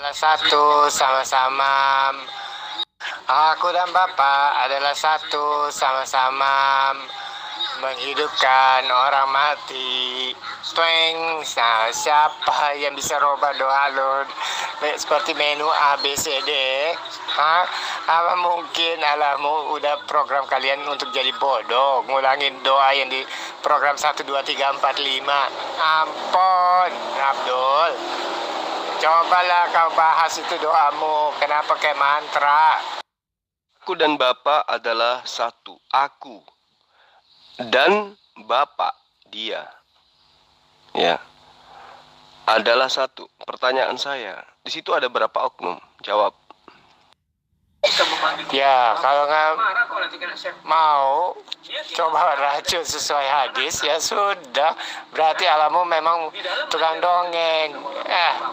adalah satu sama-sama. Aku dan Bapak adalah satu sama-sama menghidupkan orang mati. Tweng, nah, siapa yang bisa roba doa lo seperti menu A, B, C, D? Apa mungkin alamu udah program kalian untuk jadi bodoh, ngulangin doa yang di program 1, 2, 3, 4, 5. Ampun, Abdul. Cobalah kau bahas itu doamu, kenapa kayak mantra? Aku dan Bapak adalah satu. Aku dan Bapak, dia, ya, adalah satu. Pertanyaan saya, di situ ada berapa oknum? Jawab. Ya, kalau nggak mau coba racun sesuai hadis, ya sudah. Berarti alamu memang tukang dongeng.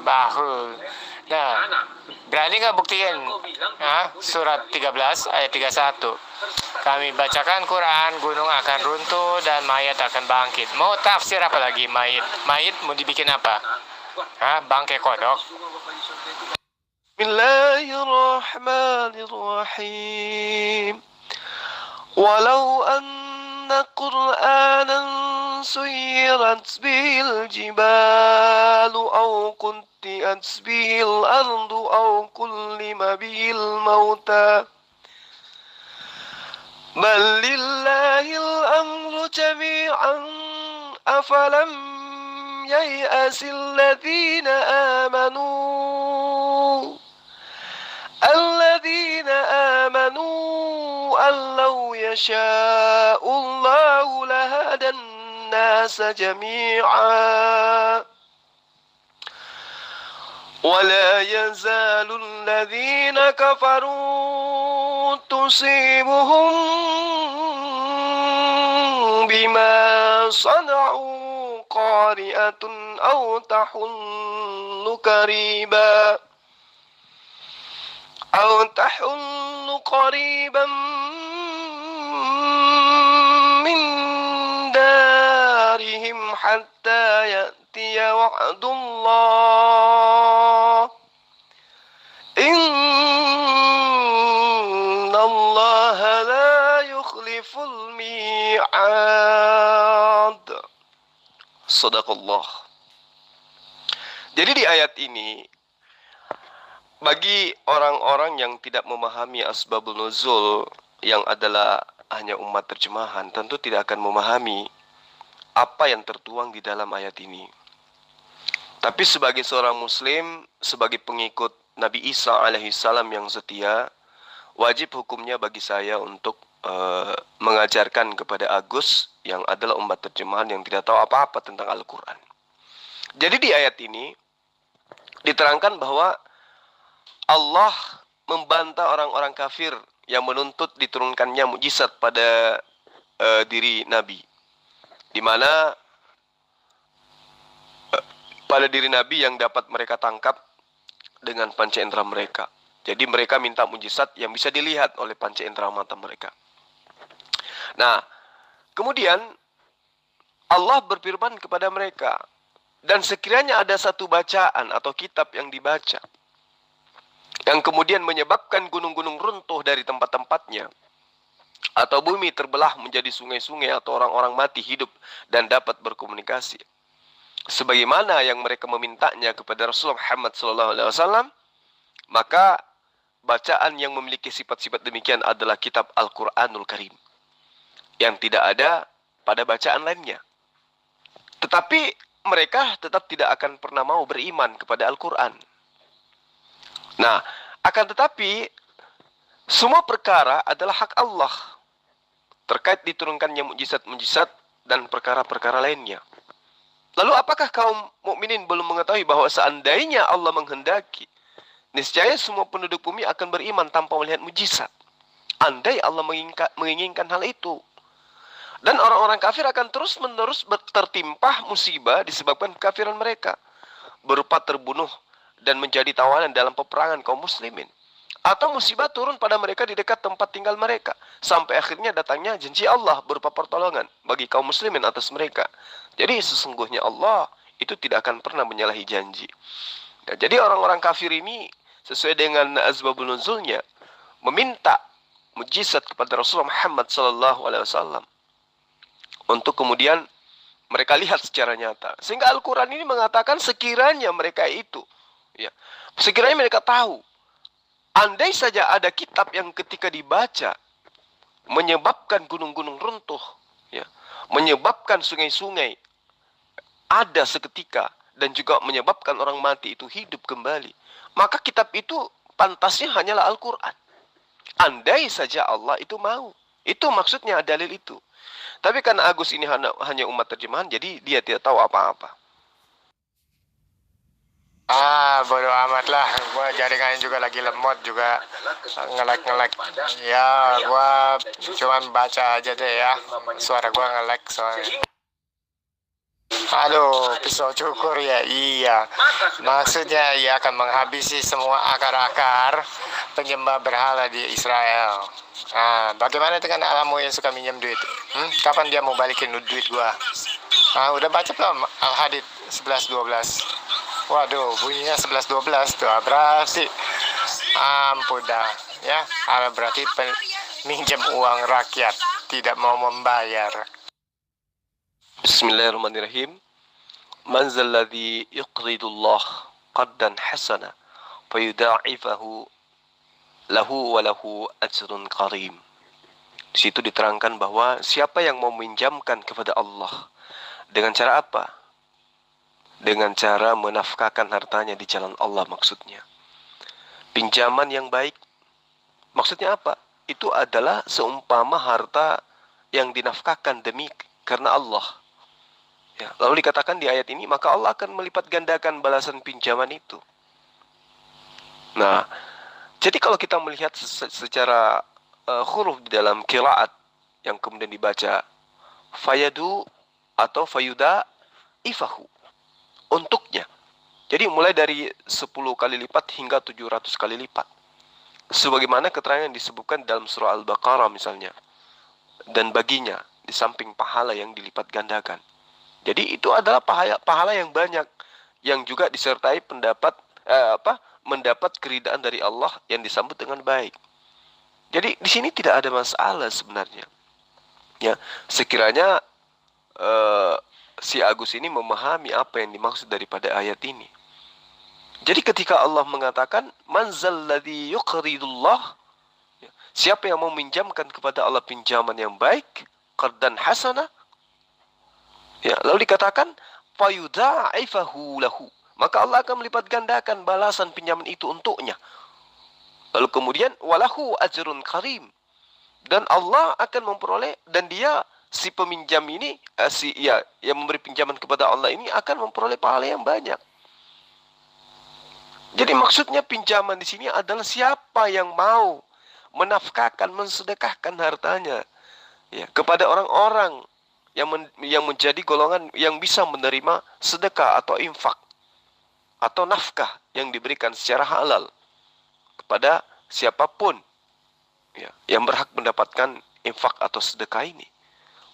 Bahu. Nah, berani nggak buktiin? Surat 13 ayat 31. Kami bacakan Quran, gunung akan runtuh dan mayat akan bangkit. Mau tafsir apa lagi mayit? Mayit mau dibikin apa? Bangkai kodok. Bismillahirrahmanirrahim. Walau anna Qur'anan suyirat bihil jibalu aw kuntiat bihil ardu aw kullima bihil mauta bal lillahil amru jami'an afalam yai'asil ladhina amanu أن لو يشاء الله لهدى الناس جميعا ولا يزال الذين كفروا تصيبهم بما صنعوا قارئة أو تحل قريبا من دارهم حتى يأتي وعد الله إن الله لا يخلف الميعاد. Sadaqallah. Jadi di ayat ini, bagi orang-orang yang tidak memahami asbabul nuzul yang adalah hanya umat terjemahan, tentu tidak akan memahami apa yang tertuang di dalam ayat ini. Tapi sebagai seorang muslim, sebagai pengikut Nabi Isa alaihissalam yang setia, wajib hukumnya bagi saya untuk mengajarkan kepada Agus yang adalah umat terjemahan yang tidak tahu apa-apa tentang Al-Quran. Jadi di ayat ini diterangkan bahwa Allah membantah orang-orang kafir yang menuntut diturunkannya mukjizat pada diri Nabi, di mana pada diri Nabi yang dapat mereka tangkap dengan panca indera mereka. Jadi mereka minta mukjizat yang bisa dilihat oleh panca indera mata mereka. Nah, kemudian Allah berfirman kepada mereka, dan sekiranya ada satu bacaan atau kitab yang dibaca yang kemudian menyebabkan gunung-gunung runtuh dari tempat-tempatnya, atau bumi terbelah menjadi sungai-sungai, atau orang-orang mati hidup dan dapat berkomunikasi, sebagaimana yang mereka memintanya kepada Rasulullah Muhammad SAW, maka bacaan yang memiliki sifat-sifat demikian adalah kitab Al-Quranul Karim, yang tidak ada pada bacaan lainnya. Tetapi mereka tetap tidak akan pernah mau beriman kepada Al-Quran. Nah, akan tetapi semua perkara adalah hak Allah terkait diturunkannya mukjizat-mukjizat dan perkara-perkara lainnya. Lalu apakah kaum mukminin belum mengetahui bahwa seandainya Allah menghendaki, niscaya semua penduduk bumi akan beriman tanpa melihat mukjizat? Andai Allah menginginkan hal itu. Dan orang-orang kafir akan terus-menerus tertimpa musibah disebabkan kekafiran mereka, berupa terbunuh dan menjadi tawanan dalam peperangan kaum muslimin, atau musibah turun pada mereka di dekat tempat tinggal mereka, sampai akhirnya datangnya janji Allah berupa pertolongan bagi kaum muslimin atas mereka. Jadi sesungguhnya Allah itu tidak akan pernah menyalahi janji. Nah, jadi orang-orang kafir ini sesuai dengan asbabun nuzulnya meminta mujizat kepada Rasulullah Muhammad sallallahu alaihi wasallam untuk kemudian mereka lihat secara nyata. Sehingga Al-Qur'an ini mengatakan sekiranya mereka itu, ya, sekiranya mereka tahu, andai saja ada kitab yang ketika dibaca menyebabkan gunung-gunung runtuh, ya, menyebabkan sungai-sungai ada seketika dan juga menyebabkan orang mati itu hidup kembali, maka kitab itu pantasnya hanyalah Al-Quran. Andai saja Allah itu mau. Itu maksudnya dalil itu. Tapi karena Agus ini hanya umat terjemahan, jadi dia tidak tahu apa-apa. Bodo amat lah. Gua jaringannya juga lagi lemot juga. Nge-lag. Ya, gua cuman baca aja deh ya. Suara gua nge-lag soalnya. Aduh, pisau cukur ya, iya. Maksudnya ia akan menghabisi semua akar-akar penyembah berhala di Israel. Nah, bagaimana dengan alamu yang suka minjem duit? Kapan dia mau balikin duit gua? Udah baca belum Al-Hadid 11:12? Waduh, bunyinya 11:12 tuh. Berarti ampun dah, ya. Berarti minjem uang rakyat, tidak mau membayar. Bismillahirrahmanirrahim. Man zalladhi yuqridullah qaddan hasana fayudha'ifahu lahu wa lahu ajrun karim. Di situ diterangkan bahwa siapa yang mau meminjamkan kepada Allah dengan cara apa? Dengan cara menafkahkan hartanya di jalan Allah maksudnya. Pinjaman yang baik maksudnya apa? Itu adalah seumpama harta yang dinafkahkan demi karena Allah. Ya, lalu dikatakan di ayat ini, maka Allah akan melipat gandakan balasan pinjaman itu. Nah, jadi kalau kita melihat secara huruf di dalam qiraat yang kemudian dibaca fayadu atau fayuda ifahu, untuknya. Jadi mulai dari 10 kali lipat hingga 700 kali lipat. Sebagaimana keterangan yang disebutkan dalam surah Al-Baqarah misalnya. Dan baginya di samping pahala yang dilipat gandakan. Jadi itu adalah pahala yang banyak yang juga disertai mendapat keridaan dari Allah yang disambut dengan baik. Jadi di sini tidak ada masalah sebenarnya. Ya, sekiranya si Agus ini memahami apa yang dimaksud daripada ayat ini. Jadi ketika Allah mengatakan man zalladzi yuqridullah, ya, siapa yang mau meminjamkan kepada Allah pinjaman yang baik, qardan hasanah, ya, lalu dikatakan fayudha'ifahu lahu, maka Allah akan melipat gandakan balasan pinjaman itu untuknya. Lalu kemudian walahu ajrun karim, dan Allah akan memperoleh, dan dia si peminjam ini yang memberi pinjaman kepada Allah ini akan memperoleh pahala yang banyak. Jadi maksudnya pinjaman di sini adalah siapa yang mau menafkahkan, mensedekahkan hartanya, ya, kepada orang-orang yang menjadi golongan yang bisa menerima sedekah atau infak atau nafkah yang diberikan secara halal kepada siapapun, ya, yang berhak mendapatkan infak atau sedekah ini,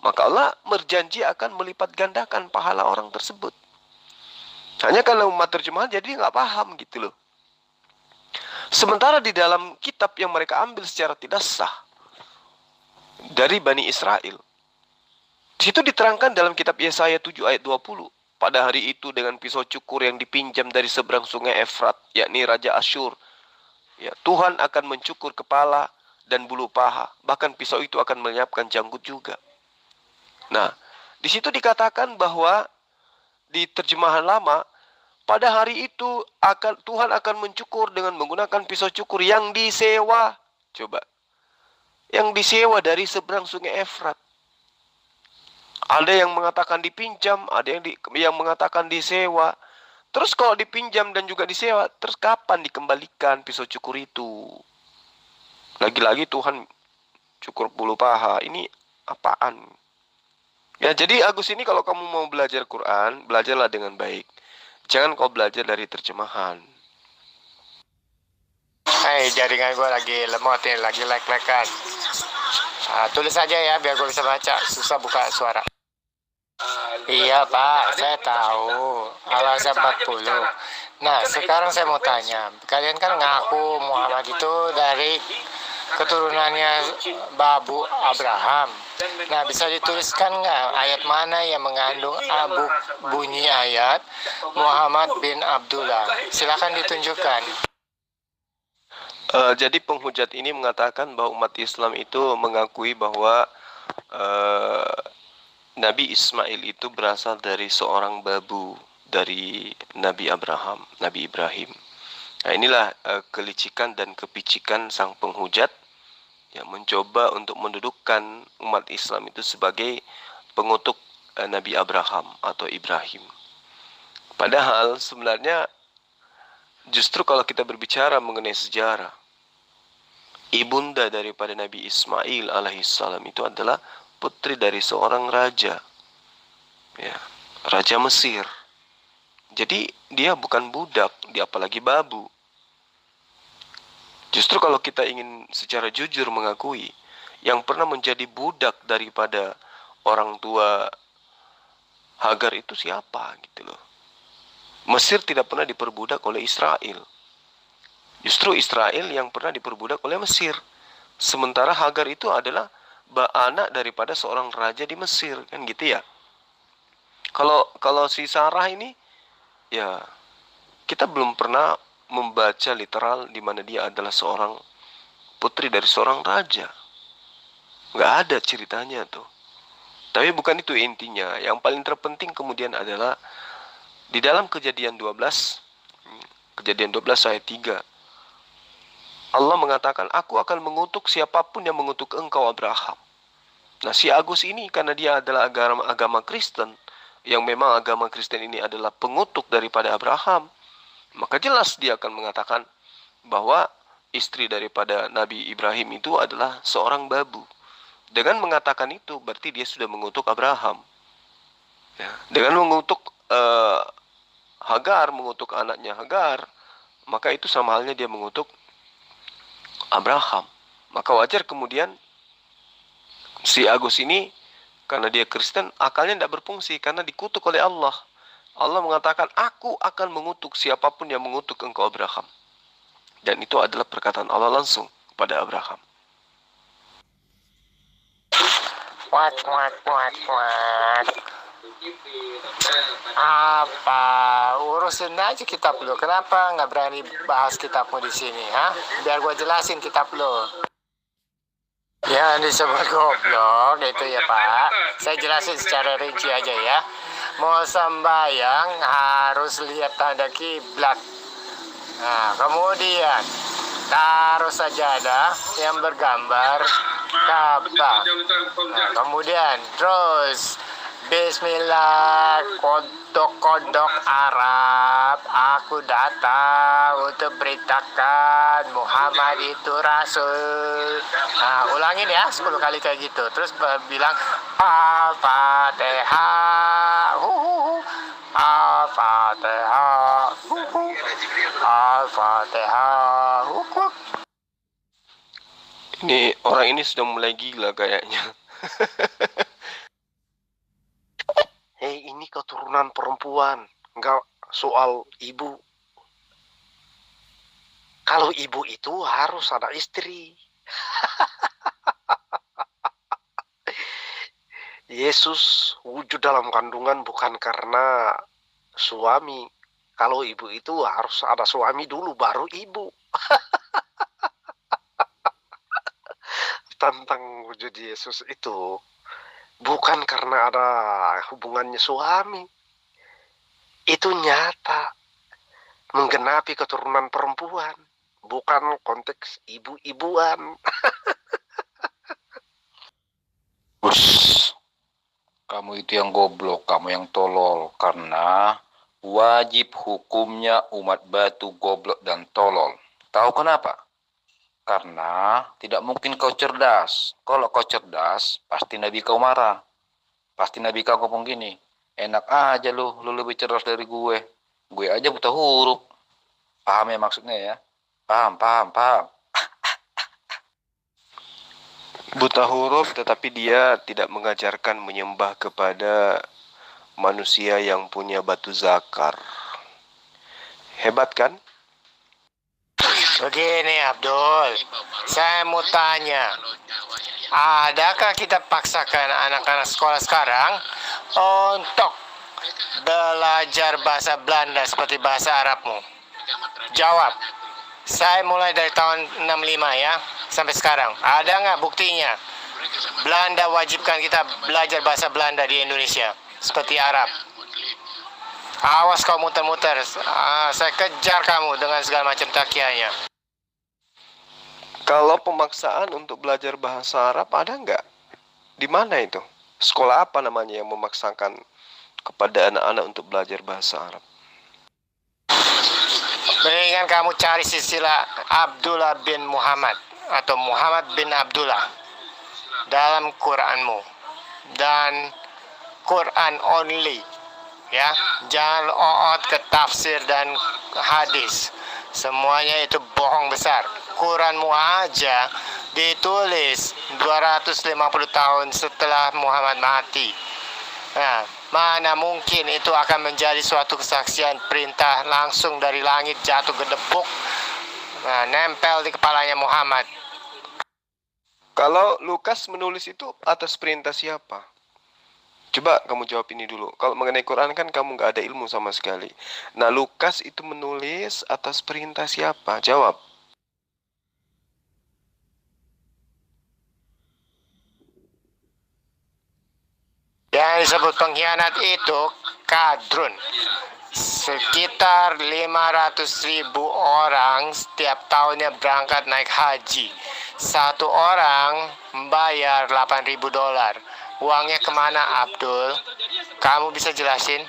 maka Allah berjanji akan melipat gandakan pahala orang tersebut. Hanya kalau umat terjemahan jadi nggak paham gitu loh. Sementara di dalam kitab yang mereka ambil secara tidak sah dari Bani Israel, di situ diterangkan dalam kitab Yesaya 7 ayat 20. Pada hari itu dengan pisau cukur yang dipinjam dari seberang sungai Efrat, yakni Raja Asyur, ya, Tuhan akan mencukur kepala dan bulu paha. Bahkan pisau itu akan menyiapkan janggut juga. Nah, di situ dikatakan bahwa di terjemahan lama, pada hari itu Tuhan akan mencukur dengan menggunakan pisau cukur yang disewa. Coba. Yang disewa dari seberang sungai Efrat. Ada yang mengatakan dipinjam, ada yang mengatakan disewa. Terus kalau dipinjam dan juga disewa, terus kapan dikembalikan pisau cukur itu? Lagi-lagi Tuhan cukur bulu paha. Ini apaan? Ya, jadi Agus ini kalau kamu mau belajar Quran, belajarlah dengan baik. Jangan kau belajar dari terjemahan. Jaringan gue lagi lemot nih, lagi lag-lagan. Tulis aja ya biar gue bisa baca. Susah buka suara. Iya Pak, saya tahu. Al-Azhar 40. Nah, sekarang saya mau tanya, kalian kan ngaku Muhammad itu dari keturunannya Babu Abraham. Nah, bisa dituliskan nggak ayat mana yang mengandung bunyi ayat Muhammad bin Abdullah? Silakan ditunjukkan. Jadi penghujat ini mengatakan bahwa umat Islam itu mengakui bahwa Nabi Ismail itu berasal dari seorang babu dari Nabi Ibrahim. Nah, inilah kelicikan dan kepicikan sang penghujat yang mencoba untuk mendudukkan umat Islam itu sebagai pengutuk Nabi Abraham atau Ibrahim. Padahal sebenarnya justru kalau kita berbicara mengenai sejarah, ibunda daripada Nabi Ismail alaihissalam itu adalah putri dari seorang raja, ya, raja Mesir. Jadi dia bukan budak, dia apalagi babu. Justru kalau kita ingin secara jujur mengakui, yang pernah menjadi budak daripada orang tua Hagar itu siapa gitu loh. Mesir tidak pernah diperbudak oleh Israel. Justru Israel yang pernah diperbudak oleh Mesir. Sementara Hagar itu adalah anak daripada seorang raja di Mesir, kan gitu ya. Kalau si Sarah ini, ya, kita belum pernah membaca literal di mana dia adalah seorang putri dari seorang raja. Nggak ada ceritanya tuh. Tapi bukan itu intinya. Yang paling terpenting kemudian adalah di dalam Kejadian 12 ayat 3, Allah mengatakan, aku akan mengutuk siapapun yang mengutuk engkau Abraham. Nah, si Agus ini karena dia adalah agama Kristen, yang memang agama Kristen ini adalah pengutuk daripada Abraham, maka jelas dia akan mengatakan bahwa istri daripada Nabi Ibrahim itu adalah seorang babu. Dengan mengatakan itu berarti dia sudah mengutuk Abraham. Ya, dengan mengutuk Hagar, mengutuk anaknya Hagar, maka itu sama halnya dia mengutuk Abraham. Maka wajar kemudian si Agus ini, karena dia Kristen, akalnya tidak berfungsi karena dikutuk oleh Allah. Allah mengatakan, aku akan mengutuk siapapun yang mengutuk engkau Abraham. Dan itu adalah perkataan Allah langsung kepada Abraham. What. Apa? Urusin aja kitab lo. Kenapa nggak berani bahas kitabmu di sini, ha? Biar gua jelasin kitab lo. Ya, disebut goblok itu ya Pak. Saya jelasin secara rinci aja ya. Mau sembahyang harus lihat tanda kiblat. Nah, kemudian taruh sajadah yang bergambar Ka'bah. Nah, kemudian terus Bismillah, kodok-kodok Arab, aku datang untuk beritakan Muhammad itu Rasul. Nah, ulangin ya 10 kali kayak gitu. Terus bilang Al-Fatihah, Al-Fatihah, Al-Fatihah. Ini orang ini sudah mulai gila kayaknya. Hei, ini keturunan perempuan, nggak soal ibu. Kalau ibu itu harus ada istri. Yesus wujud dalam kandungan bukan karena suami. Kalau ibu itu harus ada suami dulu, baru ibu. Tentang wujud Yesus itu bukan karena ada hubungannya suami. Itu nyata. Menggenapi keturunan perempuan. Bukan konteks ibu-ibuan. Us, kamu itu yang goblok, kamu yang tolol. Karena wajib hukumnya umat batu goblok dan tolol. Tahu kenapa? Karena tidak mungkin kau cerdas. Kalau kau cerdas, pasti Nabi kau marah. Pasti Nabi kau ngomong gini, enak aja lu lebih cerdas dari gue. Gue aja buta huruf. Paham ya maksudnya ya? Paham. Buta huruf tetapi dia tidak mengajarkan menyembah kepada manusia yang punya batu zakar. Hebat kan? Begini Abdul, saya mau tanya, adakah kita paksakan anak-anak sekolah sekarang untuk belajar bahasa Belanda seperti bahasa Arabmu? Jawab. Saya mulai dari tahun 65 ya, sampai sekarang. Ada nggak buktinya? Belanda wajibkan kita belajar bahasa Belanda di Indonesia, seperti Arab. Awas kau muter-muter, saya kejar kamu dengan segala macam takianya. Kalau pemaksaan untuk belajar bahasa Arab ada nggak? Di mana itu? Sekolah apa namanya yang memaksakan kepada anak-anak untuk belajar bahasa Arab? Mendingan kamu cari silsilah Abdullah bin Muhammad atau Muhammad bin Abdullah dalam Quranmu dan Quran only, ya. Jangan oot ke tafsir dan hadis. Semuanya itu bohong besar. Quranmu aja ditulis 250 tahun setelah Muhammad mati. Nah, mana mungkin itu akan menjadi suatu kesaksian perintah langsung dari langit jatuh gedebuk, nempel di kepalanya Muhammad. Kalau Lukas menulis itu atas perintah siapa? Coba kamu jawab ini dulu. Kalau mengenai Quran kan kamu nggak ada ilmu sama sekali. Nah, Lukas itu menulis atas perintah siapa? Jawab. Yang disebut pengkhianat itu kadrun. Sekitar 500.000 orang setiap tahunnya berangkat naik haji. Satu orang membayar $8.000. Uangnya kemana, Abdul? Kamu bisa jelasin?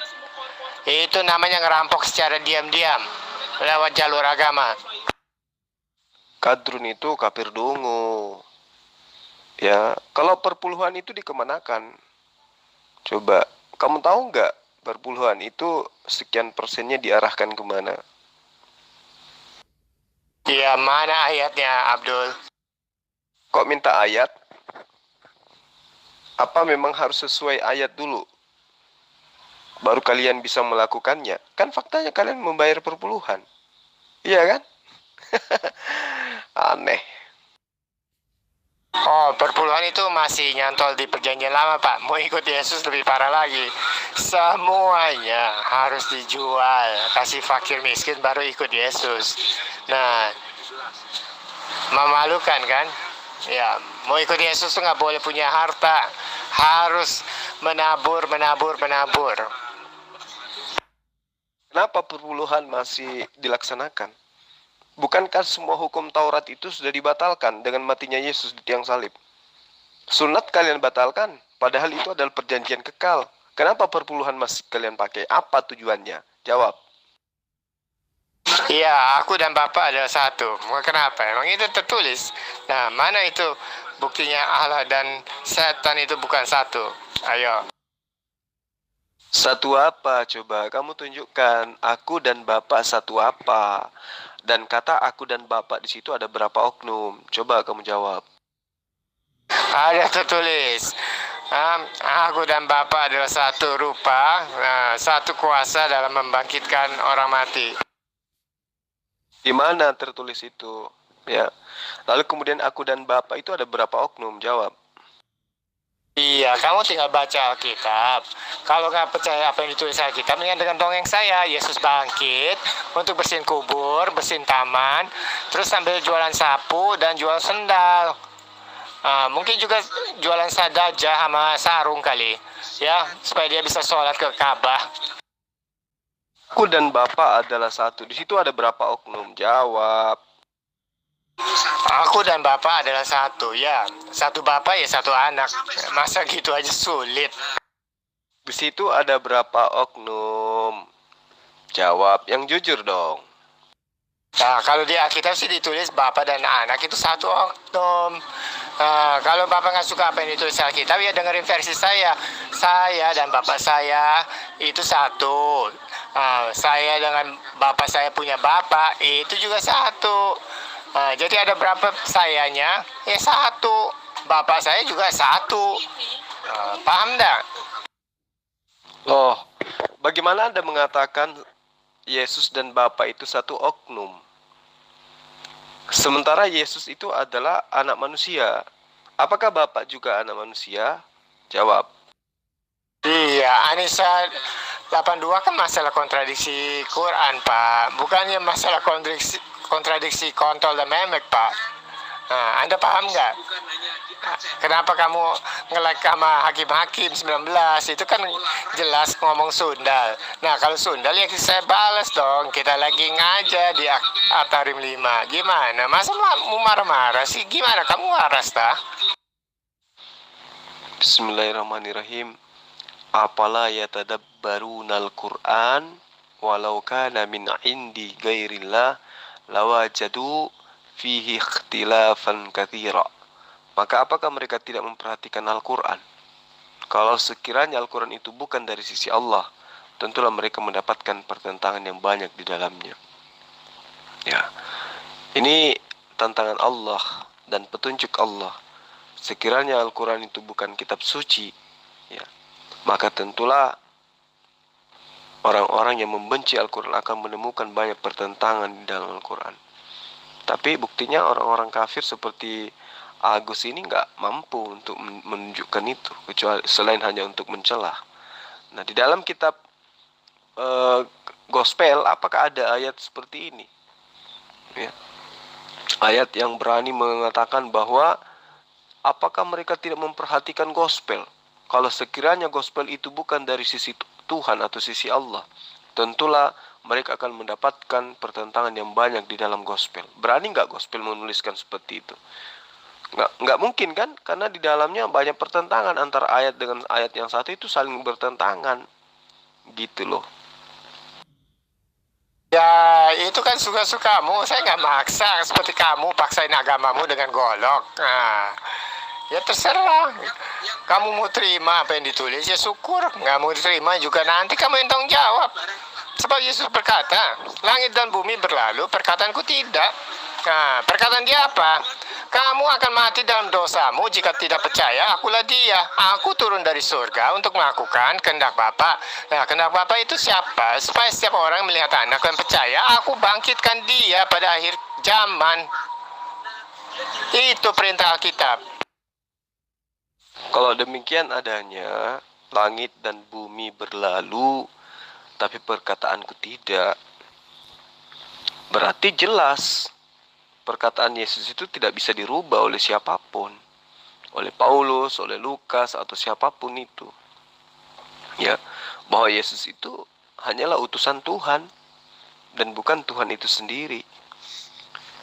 Itu namanya ngerampok secara diam-diam lewat jalur agama. Kadrun itu kafir dungu. Ya, kalau perpuluhan itu dikemanakan? Coba, kamu tahu nggak perpuluhan itu sekian persennya diarahkan kemana? Ya, mana ayatnya, Abdul? Kok minta ayat? Apa memang harus sesuai ayat dulu? Baru kalian bisa melakukannya. Kan faktanya kalian membayar perpuluhan. Iya kan? Aneh. Oh, perpuluhan itu masih nyantol di perjanjian lama, Pak. Mau ikut Yesus lebih parah lagi. Semuanya harus dijual. Kasih fakir miskin baru ikut Yesus. Nah, memalukan kan? Ya, mau ikut Yesus tuh nggak boleh punya harta. Harus menabur. Kenapa perpuluhan masih dilaksanakan? Bukankah semua hukum Taurat itu sudah dibatalkan dengan matinya Yesus di tiang salib? Sunat kalian batalkan, padahal itu adalah perjanjian kekal. Kenapa perpuluhan masih kalian pakai? Apa tujuannya? Jawab. Iya, aku dan Bapak adalah satu. Kenapa? Emang itu tertulis. Nah, mana itu buktinya Allah dan setan itu bukan satu? Ayo. Satu apa? Coba kamu tunjukkan. Aku dan Bapak satu apa? Dan kata aku dan Bapak di situ ada berapa oknum? Coba kamu jawab. Ada tertulis. Aku dan Bapak adalah satu rupa, satu kuasa dalam membangkitkan orang mati. Di mana tertulis itu? Ya. Lalu kemudian aku dan Bapak itu ada berapa oknum? Jawab. Iya, kamu tinggal baca Alkitab. Kalau nggak percaya apa yang ditulis Alkitab, dengan dongeng saya, Yesus bangkit untuk bersihin kubur, bersihin taman, terus sambil jualan sapu dan jual sendal. Mungkin juga jualan sadajah sama sarung kali, ya, supaya dia bisa sholat ke Ka'bah. Aku dan Bapak adalah satu. Di situ ada berapa oknum? Jawab. Aku dan Bapak adalah satu, ya. Satu Bapak ya satu anak. Masa gitu aja sulit? Di situ ada berapa oknum? Jawab yang jujur dong. Nah, kalau di Alkitab sih ditulis Bapak dan anak itu satu oknum. Kalau Bapak nggak suka apa yang ditulis Alkitab, ya dengerin versi saya. Saya dan Bapak saya itu satu. Saya dengan Bapak saya punya Bapak itu juga satu. Jadi ada berapa sayanya? Ya satu. Bapak saya juga satu. Paham enggak? Oh, bagaimana Anda mengatakan Yesus dan Bapa itu satu oknum. Sementara Yesus itu adalah anak manusia. Apakah Bapa juga anak manusia? Jawab. Iya, Anissa 82 kan masalah kontradiksi Quran, Pak. Bukannya masalah kontradiksi kontol dan memek, Pak. Nah, Anda paham nggak? Kenapa kamu nge-like sama Hakim-Hakim 19? Itu kan jelas ngomong Sundal. Nah, kalau Sundal ya saya balas dong. Kita lagi ngaja di At-Tahrim 5. Gimana? Masa mau marah-marah sih? Gimana? Kamu waras, tah? Bismillahirrahmanirrahim. Apala yatadabbarunal Qur'an walau kana min indi ghairillah lawajadu fihi ikhtilafan katsira. Maka apakah mereka tidak memperhatikan Al-Quran? Kalau sekiranya Al-Quran itu bukan dari sisi Allah, tentulah mereka mendapatkan pertentangan yang banyak di dalamnya. Ya, ini tantangan Allah dan petunjuk Allah. Sekiranya Al-Quran itu bukan kitab suci, ya, maka tentulah orang-orang yang membenci Al-Quran akan menemukan banyak pertentangan di dalam Al-Quran. Tapi buktinya orang-orang kafir seperti Agus ini nggak mampu untuk menunjukkan itu, kecuali selain hanya untuk mencelah. Nah, di dalam kitab Gospel, apakah ada ayat seperti ini? Ya. Ayat yang berani mengatakan bahwa apakah mereka tidak memperhatikan Gospel? Kalau sekiranya Gospel itu bukan dari sisi Tuhan atau sisi Allah, tentulah mereka akan mendapatkan pertentangan yang banyak di dalam Gospel. Berani nggak Gospel menuliskan seperti itu? Nggak mungkin kan, karena di dalamnya banyak pertentangan antara ayat dengan ayat yang satu itu saling bertentangan gitu loh. Ya, itu kan suka-sukamu. Saya nggak maksa seperti kamu paksain agamamu dengan golok. Nah, ya terserah. Kamu mau terima apa yang ditulis, ya syukur. Nggak mau terima juga nanti kamu yang tanggung jawab. Sebab Yesus berkata, langit dan bumi berlalu, perkataanku tidak. Nah, perkataan dia apa? Kamu akan mati dalam dosamu jika tidak percaya, akulah dia. Aku turun dari surga untuk melakukan kehendak Bapa. Nah, kehendak Bapa itu siapa? Supaya setiap orang melihat anak dan percaya, aku bangkitkan dia pada akhir zaman. Itu perintah Alkitab. Kalau demikian adanya, langit dan bumi berlalu, tapi perkataanku tidak. Berarti jelas perkataan Yesus itu tidak bisa dirubah oleh siapapun, oleh Paulus, oleh Lukas, atau siapapun itu. Ya, bahwa Yesus itu hanyalah utusan Tuhan dan bukan Tuhan itu sendiri.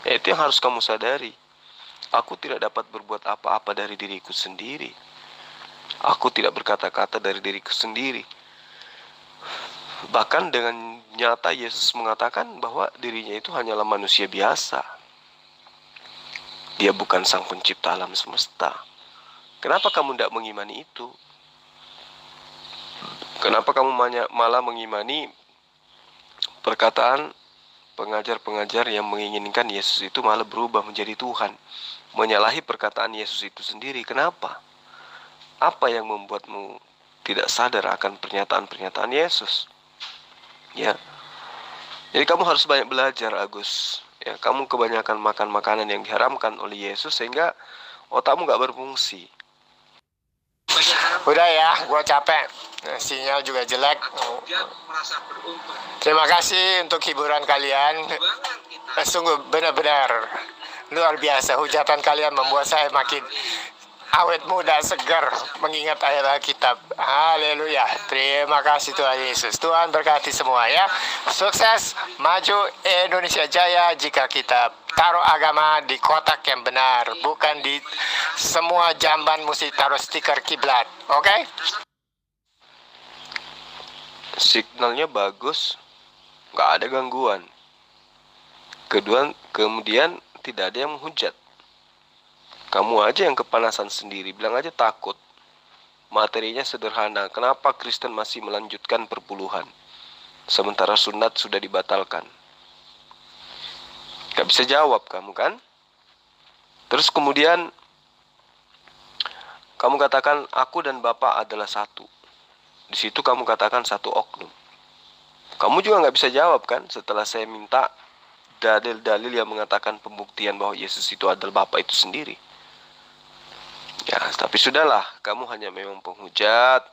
Ya, itu yang harus kamu sadari. Aku tidak dapat berbuat apa-apa dari diriku sendiri. Aku tidak berkata-kata dari diriku sendiri. Bahkan dengan nyata Yesus mengatakan bahwa dirinya itu hanyalah manusia biasa. Dia bukan sang pencipta alam semesta. Kenapa kamu tidak mengimani itu? Kenapa kamu malah mengimani perkataan pengajar-pengajar yang menginginkan Yesus itu malah berubah menjadi Tuhan? Menyalahi perkataan Yesus itu sendiri. Kenapa? Apa yang membuatmu tidak sadar akan pernyataan-pernyataan Yesus? Ya. Jadi kamu harus banyak belajar, Agus. Ya, kamu kebanyakan makan makanan yang diharamkan oleh Yesus sehingga otakmu gak berfungsi. Udah ya, gua capek. Sinyal juga jelek. Terima kasih untuk hiburan kalian. Sungguh benar-benar luar biasa. Hujatan kalian membuat saya makin awet muda, segar mengingat ayat Alkitab. Haleluya. Terima kasih Tuhan Yesus. Tuhan berkati semua ya. Sukses, maju Indonesia Jaya jika kita taruh agama di kotak yang benar, bukan di semua jamban mesti taruh stiker kiblat. Oke? Signalnya bagus, nggak ada gangguan. Kemudian tidak ada yang menghujat. Kamu aja yang kepanasan sendiri, bilang aja takut. Materinya sederhana, kenapa Kristen masih melanjutkan perpuluhan? Sementara sunat sudah dibatalkan. Gak bisa jawab kamu kan? Terus kemudian kamu katakan aku dan Bapak adalah satu. Di situ kamu katakan satu oknum. Kamu juga nggak bisa jawab kan setelah saya minta dalil-dalil yang mengatakan pembuktian bahwa Yesus itu adalah Bapa itu sendiri. Ya, tapi sudahlah, kamu hanya memang penghujat.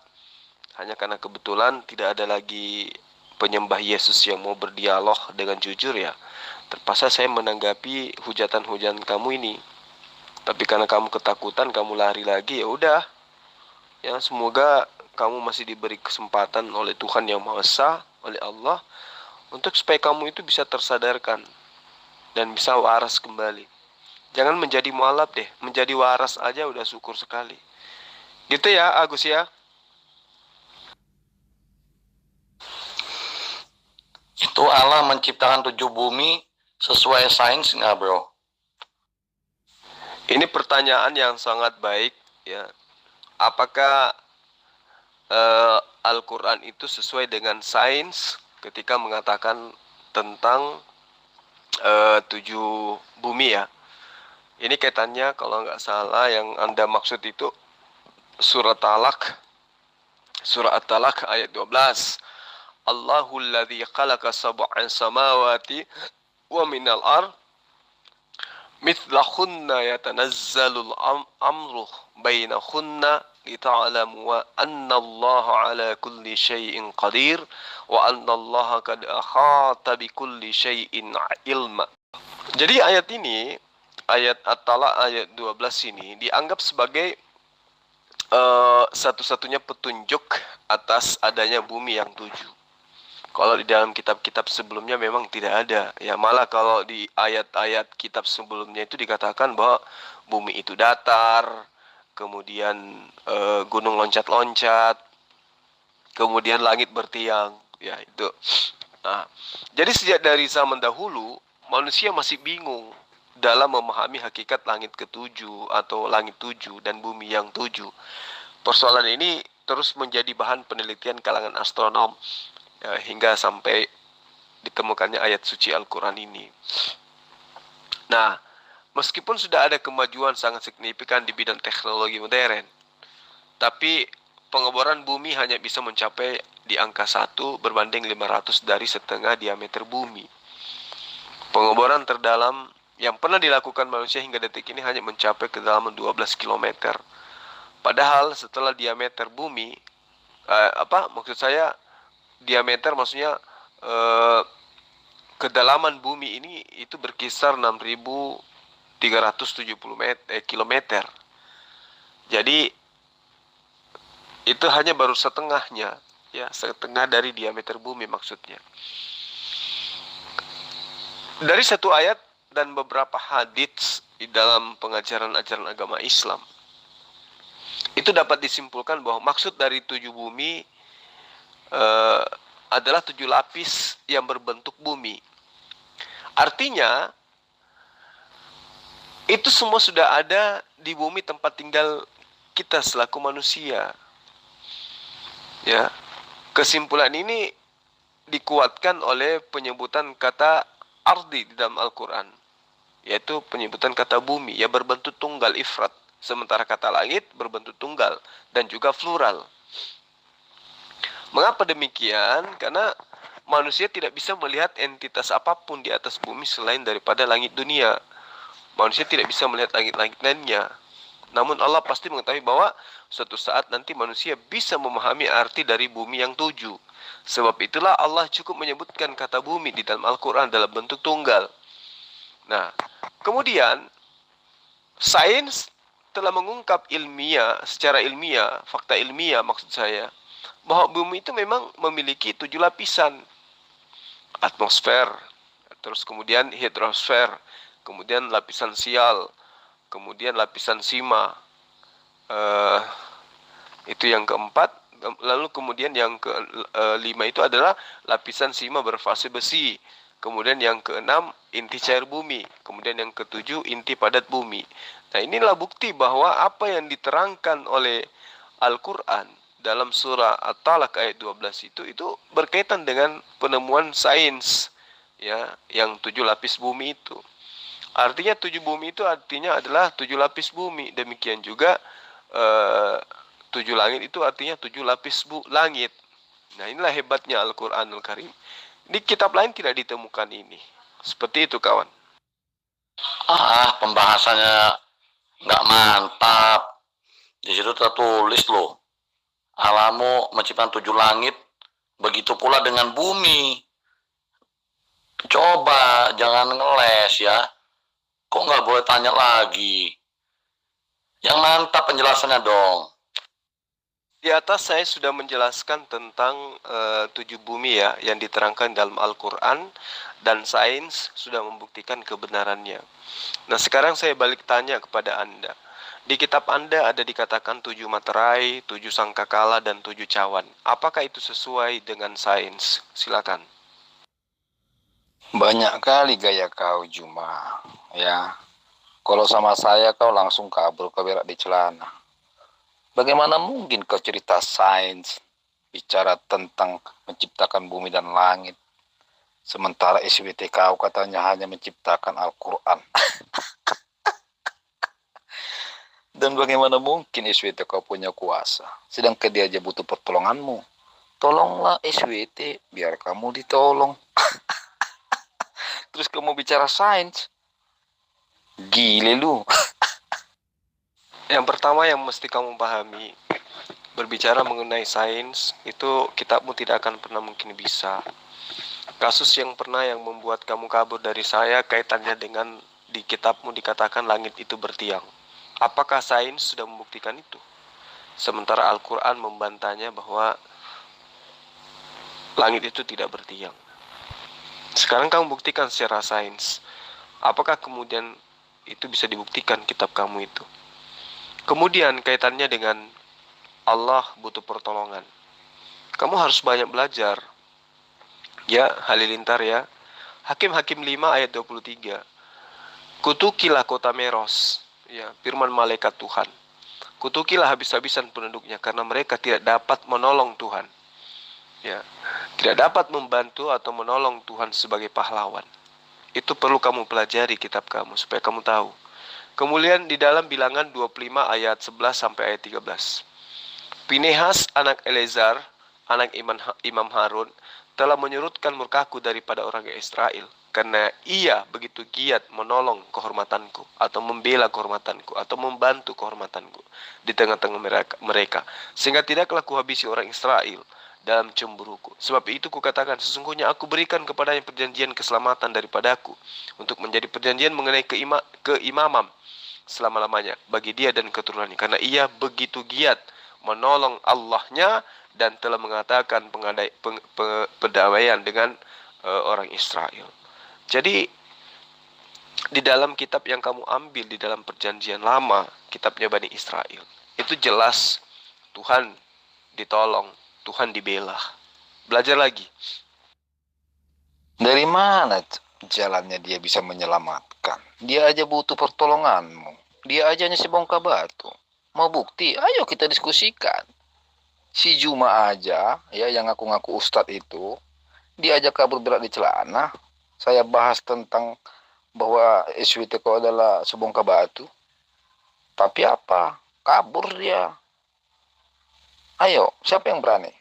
Hanya karena kebetulan tidak ada lagi penyembah Yesus yang mau berdialog dengan jujur ya. Terpaksa saya menanggapi hujatan-hujatan kamu ini. Tapi karena kamu ketakutan, kamu lari lagi, ya udah. Ya, semoga kamu masih diberi kesempatan oleh Tuhan yang Maha Esa, oleh Allah, untuk supaya kamu itu bisa tersadarkan dan bisa waras kembali. Jangan menjadi mualaf deh, menjadi waras aja udah syukur sekali. Gitu ya, Agus ya. Itu Allah menciptakan 7 bumi sesuai sains nggak, bro? Ini pertanyaan yang sangat baik ya. Apakah Al-Quran itu sesuai dengan sains ketika mengatakan tentang 7 bumi ya? Ini kaitannya kalau nggak salah yang Anda maksud itu surat At-Talaq ayat 12. Allahul ladzi khalaqa sab'an samawati wa minal ard mithlahunna yatanazzalul amru bainahunna lita'lamu anna Allah ala kulli syai'in qadir wa anna Allah qad ahata bi kulli syai'in ilma. Jadi ayat ini, ayat At-Talaq ayat 12 ini dianggap sebagai satu-satunya petunjuk atas adanya bumi yang 7. Kalau di dalam kitab-kitab sebelumnya memang tidak ada. Ya, malah kalau di ayat-ayat kitab sebelumnya itu dikatakan bahwa bumi itu datar, kemudian gunung loncat-loncat, kemudian langit bertiang. Ya, itu. Nah, jadi sejak dari zaman dahulu manusia masih bingung dalam memahami hakikat langit ke-7 atau langit 7 dan bumi yang 7. Persoalan ini terus menjadi bahan penelitian kalangan astronom ya, hingga sampai ditemukannya ayat suci Al-Quran ini. Nah, meskipun sudah ada kemajuan sangat signifikan di bidang teknologi modern, tapi pengeboran bumi hanya bisa mencapai di angka 1 berbanding 500 dari setengah diameter bumi. Pengeboran terdalam yang pernah dilakukan manusia hingga detik ini hanya mencapai kedalaman 12 km. Padahal setelah diameter bumi, diameter maksudnya kedalaman bumi ini itu berkisar 6.370 kilometer. Jadi itu hanya baru setengahnya, ya, setengah dari diameter bumi maksudnya. Dari satu ayat dan beberapa hadits di dalam pengajaran-ajaran agama Islam, itu dapat disimpulkan bahwa maksud dari 7 bumi adalah 7 lapis yang berbentuk bumi. Artinya, itu semua sudah ada di bumi tempat tinggal kita selaku manusia. Ya, kesimpulan ini dikuatkan oleh penyebutan kata ardi di dalam Al-Quran, yaitu penyebutan kata bumi yang berbentuk tunggal ifrat, sementara kata langit berbentuk tunggal dan juga plural. Mengapa demikian? Karena manusia tidak bisa melihat entitas apapun di atas bumi selain daripada langit dunia. Manusia tidak bisa melihat langit-langit lainnya. Namun Allah pasti mengetahui bahwa suatu saat nanti manusia bisa memahami arti dari bumi yang 7. Sebab itulah Allah cukup menyebutkan kata bumi di dalam Al-Quran dalam bentuk tunggal. Nah, kemudian sains telah mengungkap secara ilmiah, fakta ilmiah maksud saya, bahwa bumi itu memang memiliki 7 lapisan. Atmosfer, terus kemudian hidrosfer, kemudian lapisan sial, kemudian lapisan sima, itu yang keempat. Lalu kemudian yang kelima itu adalah lapisan sima berfase besi. Kemudian yang keenam inti cair bumi. Kemudian yang ketujuh inti padat bumi. Nah, inilah bukti bahwa apa yang diterangkan oleh Al-Quran dalam surah At-Talaq ayat 12 itu berkaitan dengan penemuan sains, ya, yang 7 lapis bumi itu. Artinya 7 bumi itu artinya adalah 7 lapis bumi. Demikian juga 7 langit itu artinya 7 lapis langit. Nah, inilah hebatnya Al-Quranul Karim. Di kitab lain tidak ditemukan ini. Seperti itu, kawan. Pembahasannya nggak mantap. Di situ tertulis loh, Alamu menciptakan 7 langit, begitu pula dengan bumi. Coba jangan ngeles ya. Kok nggak boleh tanya lagi? Yang mantap penjelasannya dong. Di atas saya sudah menjelaskan tentang 7 bumi ya, yang diterangkan dalam Al-Quran, dan sains sudah membuktikan kebenarannya. Nah, sekarang saya balik tanya kepada Anda. Di kitab Anda ada dikatakan 7 materai, 7 sangkakala, dan 7 cawan. Apakah itu sesuai dengan sains? Silakan. Banyak kali gaya kau, Juma. Ya, kalau sama saya kau langsung kabur ke berak di celana. Bagaimana mungkin kau cerita sains, bicara tentang menciptakan bumi dan langit, sementara SWT kau katanya hanya menciptakan Al-Quran. Dan bagaimana mungkin SWT kau punya kuasa, sedangkan dia aja butuh pertolonganmu. Tolonglah SWT, biar kamu ditolong. Terus kamu bicara sains. Gile lu. Yang pertama yang mesti kamu pahami, berbicara mengenai sains, itu kitabmu tidak akan pernah mungkin bisa. Kasus yang pernah yang membuat kamu kabur dari saya kaitannya dengan di kitabmu dikatakan langit itu bertiang. Apakah sains sudah membuktikan itu? Sementara Al-Quran membantahnya bahwa langit itu tidak bertiang. Sekarang kamu buktikan secara sains. Apakah kemudian itu bisa dibuktikan kitab kamu itu? Kemudian kaitannya dengan Allah butuh pertolongan. Kamu harus banyak belajar. Ya, Halilintar ya. Hakim-Hakim 5 ayat 23. Kutukilah kota Meros. Ya, firman malaikat Tuhan. Kutukilah habis-habisan penduduknya karena mereka tidak dapat menolong Tuhan. Ya, tidak dapat membantu atau menolong Tuhan sebagai pahlawan. Itu perlu kamu pelajari kitab kamu supaya kamu tahu. Kemudian di dalam Bilangan 25 ayat 11 sampai ayat 13. Pinehas anak Eleazar, anak Imam Harun, telah menyurutkan murkaku daripada orang Israel, karena ia begitu giat menolong kehormatanku, atau membela kehormatanku, atau membantu kehormatanku di tengah-tengah mereka, sehingga tidaklah kuhabisi orang Israel dalam cemburuku. Sebab itu kukatakan, sesungguhnya aku berikan kepadanya perjanjian keselamatan daripadaku, untuk menjadi perjanjian mengenai keimaman selama-lamanya bagi dia dan keturunannya, karena ia begitu giat menolong Allahnya dan telah mengatakan perdamaian dengan orang Israel. Jadi di dalam kitab yang kamu ambil di dalam perjanjian lama, kitabnya Bani Israel, itu jelas Tuhan ditolong, Tuhan dibela. Belajar lagi. Dari mana jalannya dia bisa menyelamatkan? Dia aja butuh pertolonganmu. Dia aja hanya sebongkah batu. Mau bukti? Ayo kita diskusikan. Si Juma aja, ya, yang ngaku-ngaku ustadz itu, dia aja kabur berak di celana. Saya bahas tentang bahwa SWT adalah sebongkah batu. Tapi apa? Kabur dia. Ayo, siapa yang berani?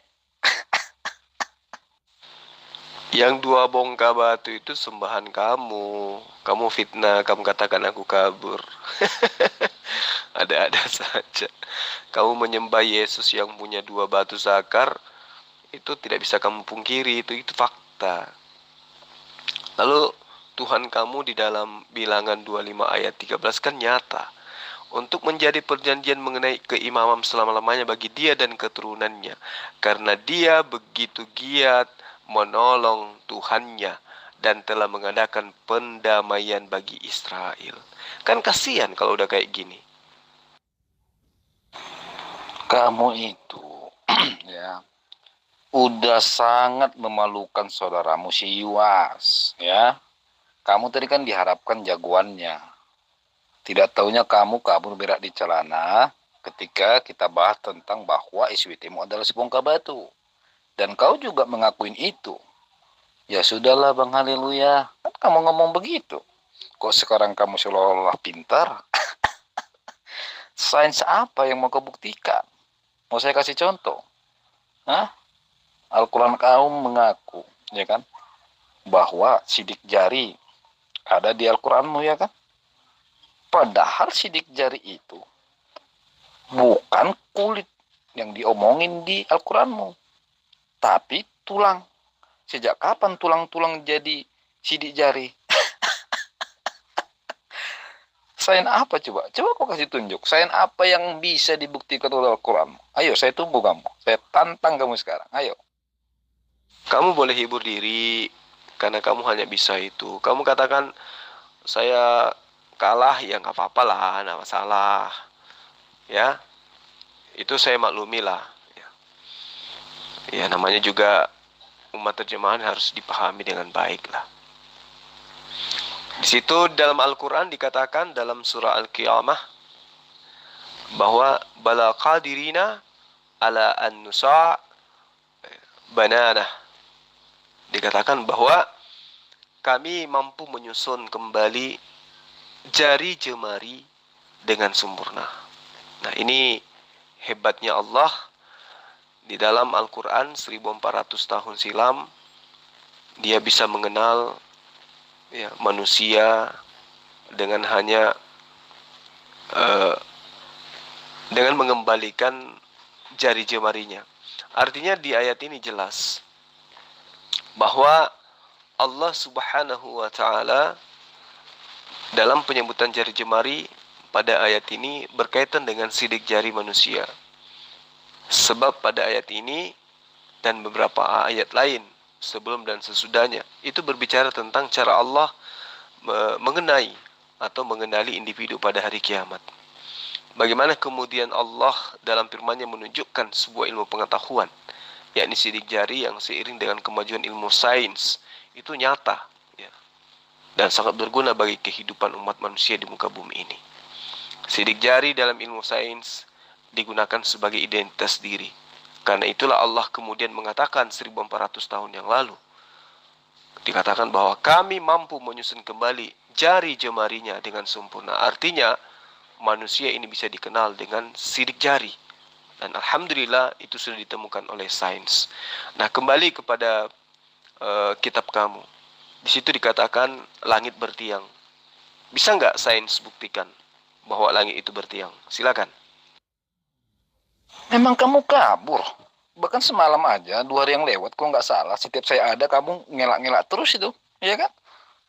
Yang 2 bongkah batu itu sembahan kamu. Kamu fitnah, kamu katakan aku kabur. Ada-ada saja. Kamu menyembah Yesus yang punya 2 batu zakar, itu tidak bisa kamu pungkiri, itu fakta. Lalu Tuhan kamu di dalam Bilangan 25 ayat 13 kan nyata. Untuk menjadi perjanjian mengenai keimaman selama-lamanya bagi dia dan keturunannya, karena dia begitu giat menolong Tuhannya dan telah mengadakan pendamaian bagi Israel. Kan kasihan kalau udah kayak gini. Kamu itu ya udah sangat memalukan saudaramu si Yuas, ya. Kamu tadi kan diharapkan jagoannya. Tidak taunya kamu kabur berak di celana ketika kita bahas tentang bahwa SWT-mu adalah sebongkah batu. Dan kau juga mengakuin itu. Ya sudahlah Bang Haleluya, kan kamu ngomong begitu. Kok sekarang kamu seolah-olah pintar? Sains apa yang mau kau buktikan? Mau saya kasih contoh? Hah? Al-Quran kaum mengaku, ya kan, bahwa sidik jari ada di Al-Quranmu, ya kan. Padahal sidik jari itu bukan kulit yang diomongin di Al-Quranmu, tapi tulang. Sejak kapan tulang-tulang jadi sidik jari? Sains apa coba? Coba kau kasih tunjuk. Sains apa yang bisa dibuktikan oleh Al-Quran? Ayo, saya tunggu kamu. Saya tantang kamu sekarang. Ayo. Kamu boleh hibur diri karena kamu hanya bisa itu. Kamu katakan saya kalah, ya nggak apa-apa lah, nggak masalah. Ya, itu saya maklumi lah. Ya, namanya juga umat terjemahan harus dipahami dengan baik lah. Di situ dalam Al-Quran dikatakan dalam surah Al-Qiyamah bahwa bala qadirina ala an nusa' banana. Dikatakan bahwa kami mampu menyusun kembali jari jemari dengan sempurna. Nah, ini hebatnya Allah. Di dalam Al-Quran 1400 tahun silam dia bisa mengenal manusia dengan hanya dengan mengembalikan jari jemarinya. Artinya di ayat ini jelas bahwa Allah Subhanahu wa taala dalam penyebutan jari jemari pada ayat ini berkaitan dengan sidik jari manusia. Sebab pada ayat ini dan beberapa ayat lain sebelum dan sesudahnya itu berbicara tentang cara Allah mengenai atau mengenali individu pada hari kiamat. Bagaimana kemudian Allah dalam firman-Nya menunjukkan sebuah ilmu pengetahuan, yakni sidik jari yang seiring dengan kemajuan ilmu sains itu nyata, ya, dan sangat berguna bagi kehidupan umat manusia di muka bumi ini. Sidik jari dalam ilmu sains digunakan sebagai identitas diri. Karena itulah Allah kemudian mengatakan 1400 tahun yang lalu, dikatakan bahwa kami mampu menyusun kembali jari jemarinya dengan sempurna. Artinya manusia ini bisa dikenal dengan sidik jari. Dan alhamdulillah itu sudah ditemukan oleh sains. Nah, kembali kepada kitab kamu. Di situ dikatakan langit bertiang. Bisa nggak sains buktikan bahwa langit itu bertiang? Silakan. Memang kamu kabur. Bahkan semalam aja, 2 hari yang lewat, kok nggak salah. Setiap saya ada, kamu ngelak-ngelak terus itu. Iya kan?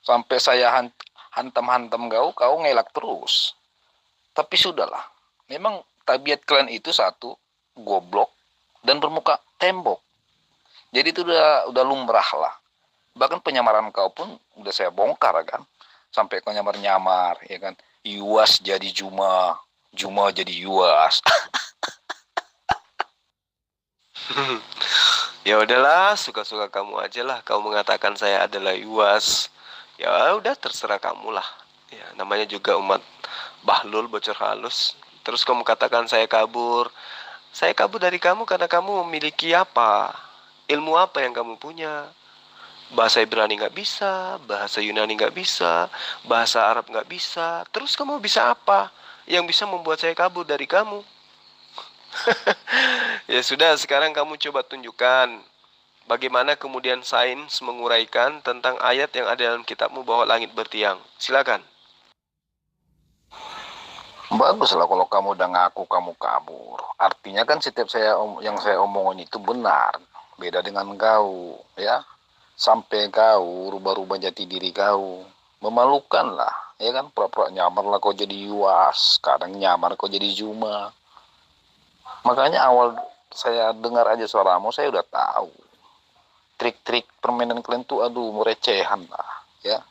Sampai saya hantam-hantam kau ngelak terus. Tapi sudahlah. Memang tabiat kalian itu satu, goblok, dan bermuka tembok. Jadi itu udah lumrah lah. Bahkan penyamaran kau pun udah saya bongkar kan. Sampai kau nyamar-nyamar, ya kan. Yuas jadi Juma, Juma jadi Yuas. Ya udahlah, suka-suka kamu aja lah. Kamu mengatakan saya adalah Yuas, ya udah terserah kamu lah. Ya, namanya juga umat bahlul, bocor halus. Terus kamu katakan saya kabur. Saya kabur dari kamu karena kamu memiliki apa? Ilmu apa yang kamu punya? Bahasa Ibrani nggak bisa, bahasa Yunani nggak bisa, bahasa Arab nggak bisa. Terus kamu bisa apa yang bisa membuat saya kabur dari kamu? Ya sudah, sekarang kamu coba tunjukkan bagaimana kemudian sains menguraikan tentang ayat yang ada dalam kitabmu bahwa langit bertiang. Silakan. Baguslah kalau kamu udah ngaku kamu kabur. Artinya kan setiap yang saya omongin itu benar. Beda dengan kau, ya. Sampai kau rubah-rubah jati diri kau. Memalukan lah, ya kan. Pura-pura nyamar lah kau jadi Yuas. Kadang nyamar kau jadi Juma. Makanya awal saya dengar aja suaramu, saya udah tahu. Trik-trik permainan kalian tuh aduh merecehan lah, ya.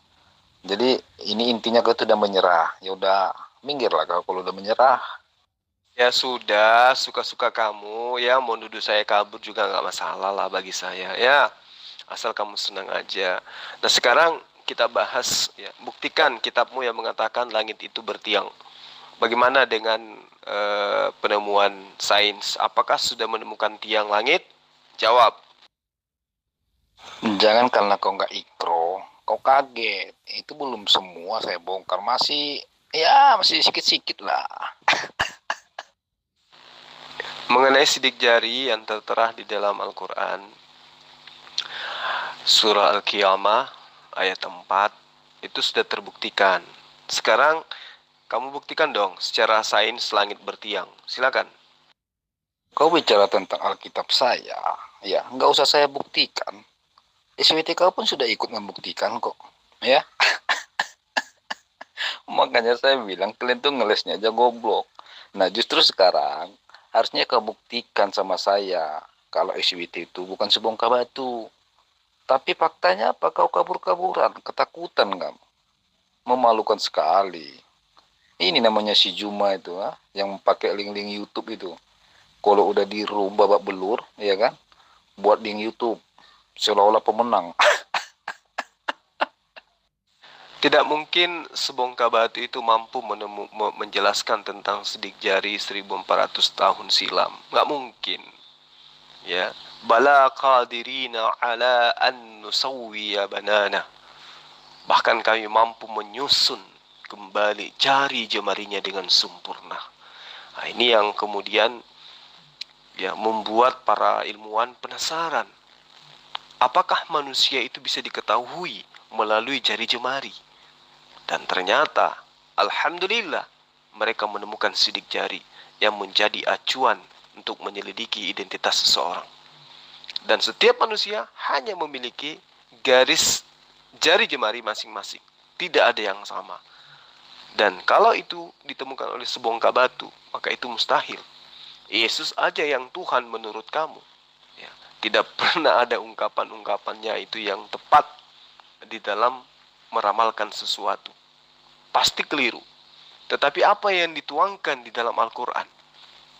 Jadi ini intinya kau tuh udah menyerah. Ya udah, minggirlah kau kalau udah menyerah. Ya sudah, suka-suka kamu. Ya mau nuduh saya kabur juga nggak masalah lah bagi saya. Ya, asal kamu senang aja. Nah sekarang kita bahas, ya, buktikan kitabmu yang mengatakan langit itu bertiang. Bagaimana dengan penemuan sains? Apakah sudah menemukan tiang langit? Jawab. Jangan karena kau nggak ikro, kau kaget. Itu belum semua saya bongkar. Masih sikit-sikit lah. Mengenai sidik jari yang tertera di dalam Al-Quran, Surah Al-Qiyamah ayat 4 itu sudah terbuktikan. Sekarang kamu buktikan dong secara sains langit bertiang. Silakan. Kau bicara tentang Alkitab saya, ya nggak usah saya buktikan. SWT kau pun sudah ikut membuktikan kok, ya. Makanya saya bilang kalian tuh ngelesnya aja goblok. Nah justru sekarang harusnya kau buktikan sama saya kalau SWT itu bukan sebongkah batu. Tapi faktanya apa? Kau kabur-kaburan, ketakutan kamu. Memalukan sekali. Ini namanya si Juma itu, yang pakai link-link YouTube itu. Kalau udah di room babak belur, ya kan? Buat link YouTube seolah-olah pemenang. Tidak mungkin sebongkah batu itu mampu menjelaskan tentang sidik jari 1400 tahun silam. Nggak mungkin. Ya. Bala qadirina ala an nusawwiya banana. Bahkan kami mampu menyusun kembali jari jemarinya dengan sempurna. Nah, ini yang kemudian ya membuat para ilmuwan penasaran. Apakah manusia itu bisa diketahui melalui jari jemari? Dan ternyata, alhamdulillah, mereka menemukan sidik jari yang menjadi acuan untuk menyelidiki identitas seseorang. Dan setiap manusia hanya memiliki garis jari jemari masing-masing. Tidak ada yang sama. Dan kalau itu ditemukan oleh sebongkah batu, maka itu mustahil. Yesus aja yang Tuhan menurut kamu. Ya, tidak pernah ada ungkapan-ungkapannya itu yang tepat di dalam meramalkan sesuatu. Pasti keliru. Tetapi apa yang dituangkan di dalam Al-Quran?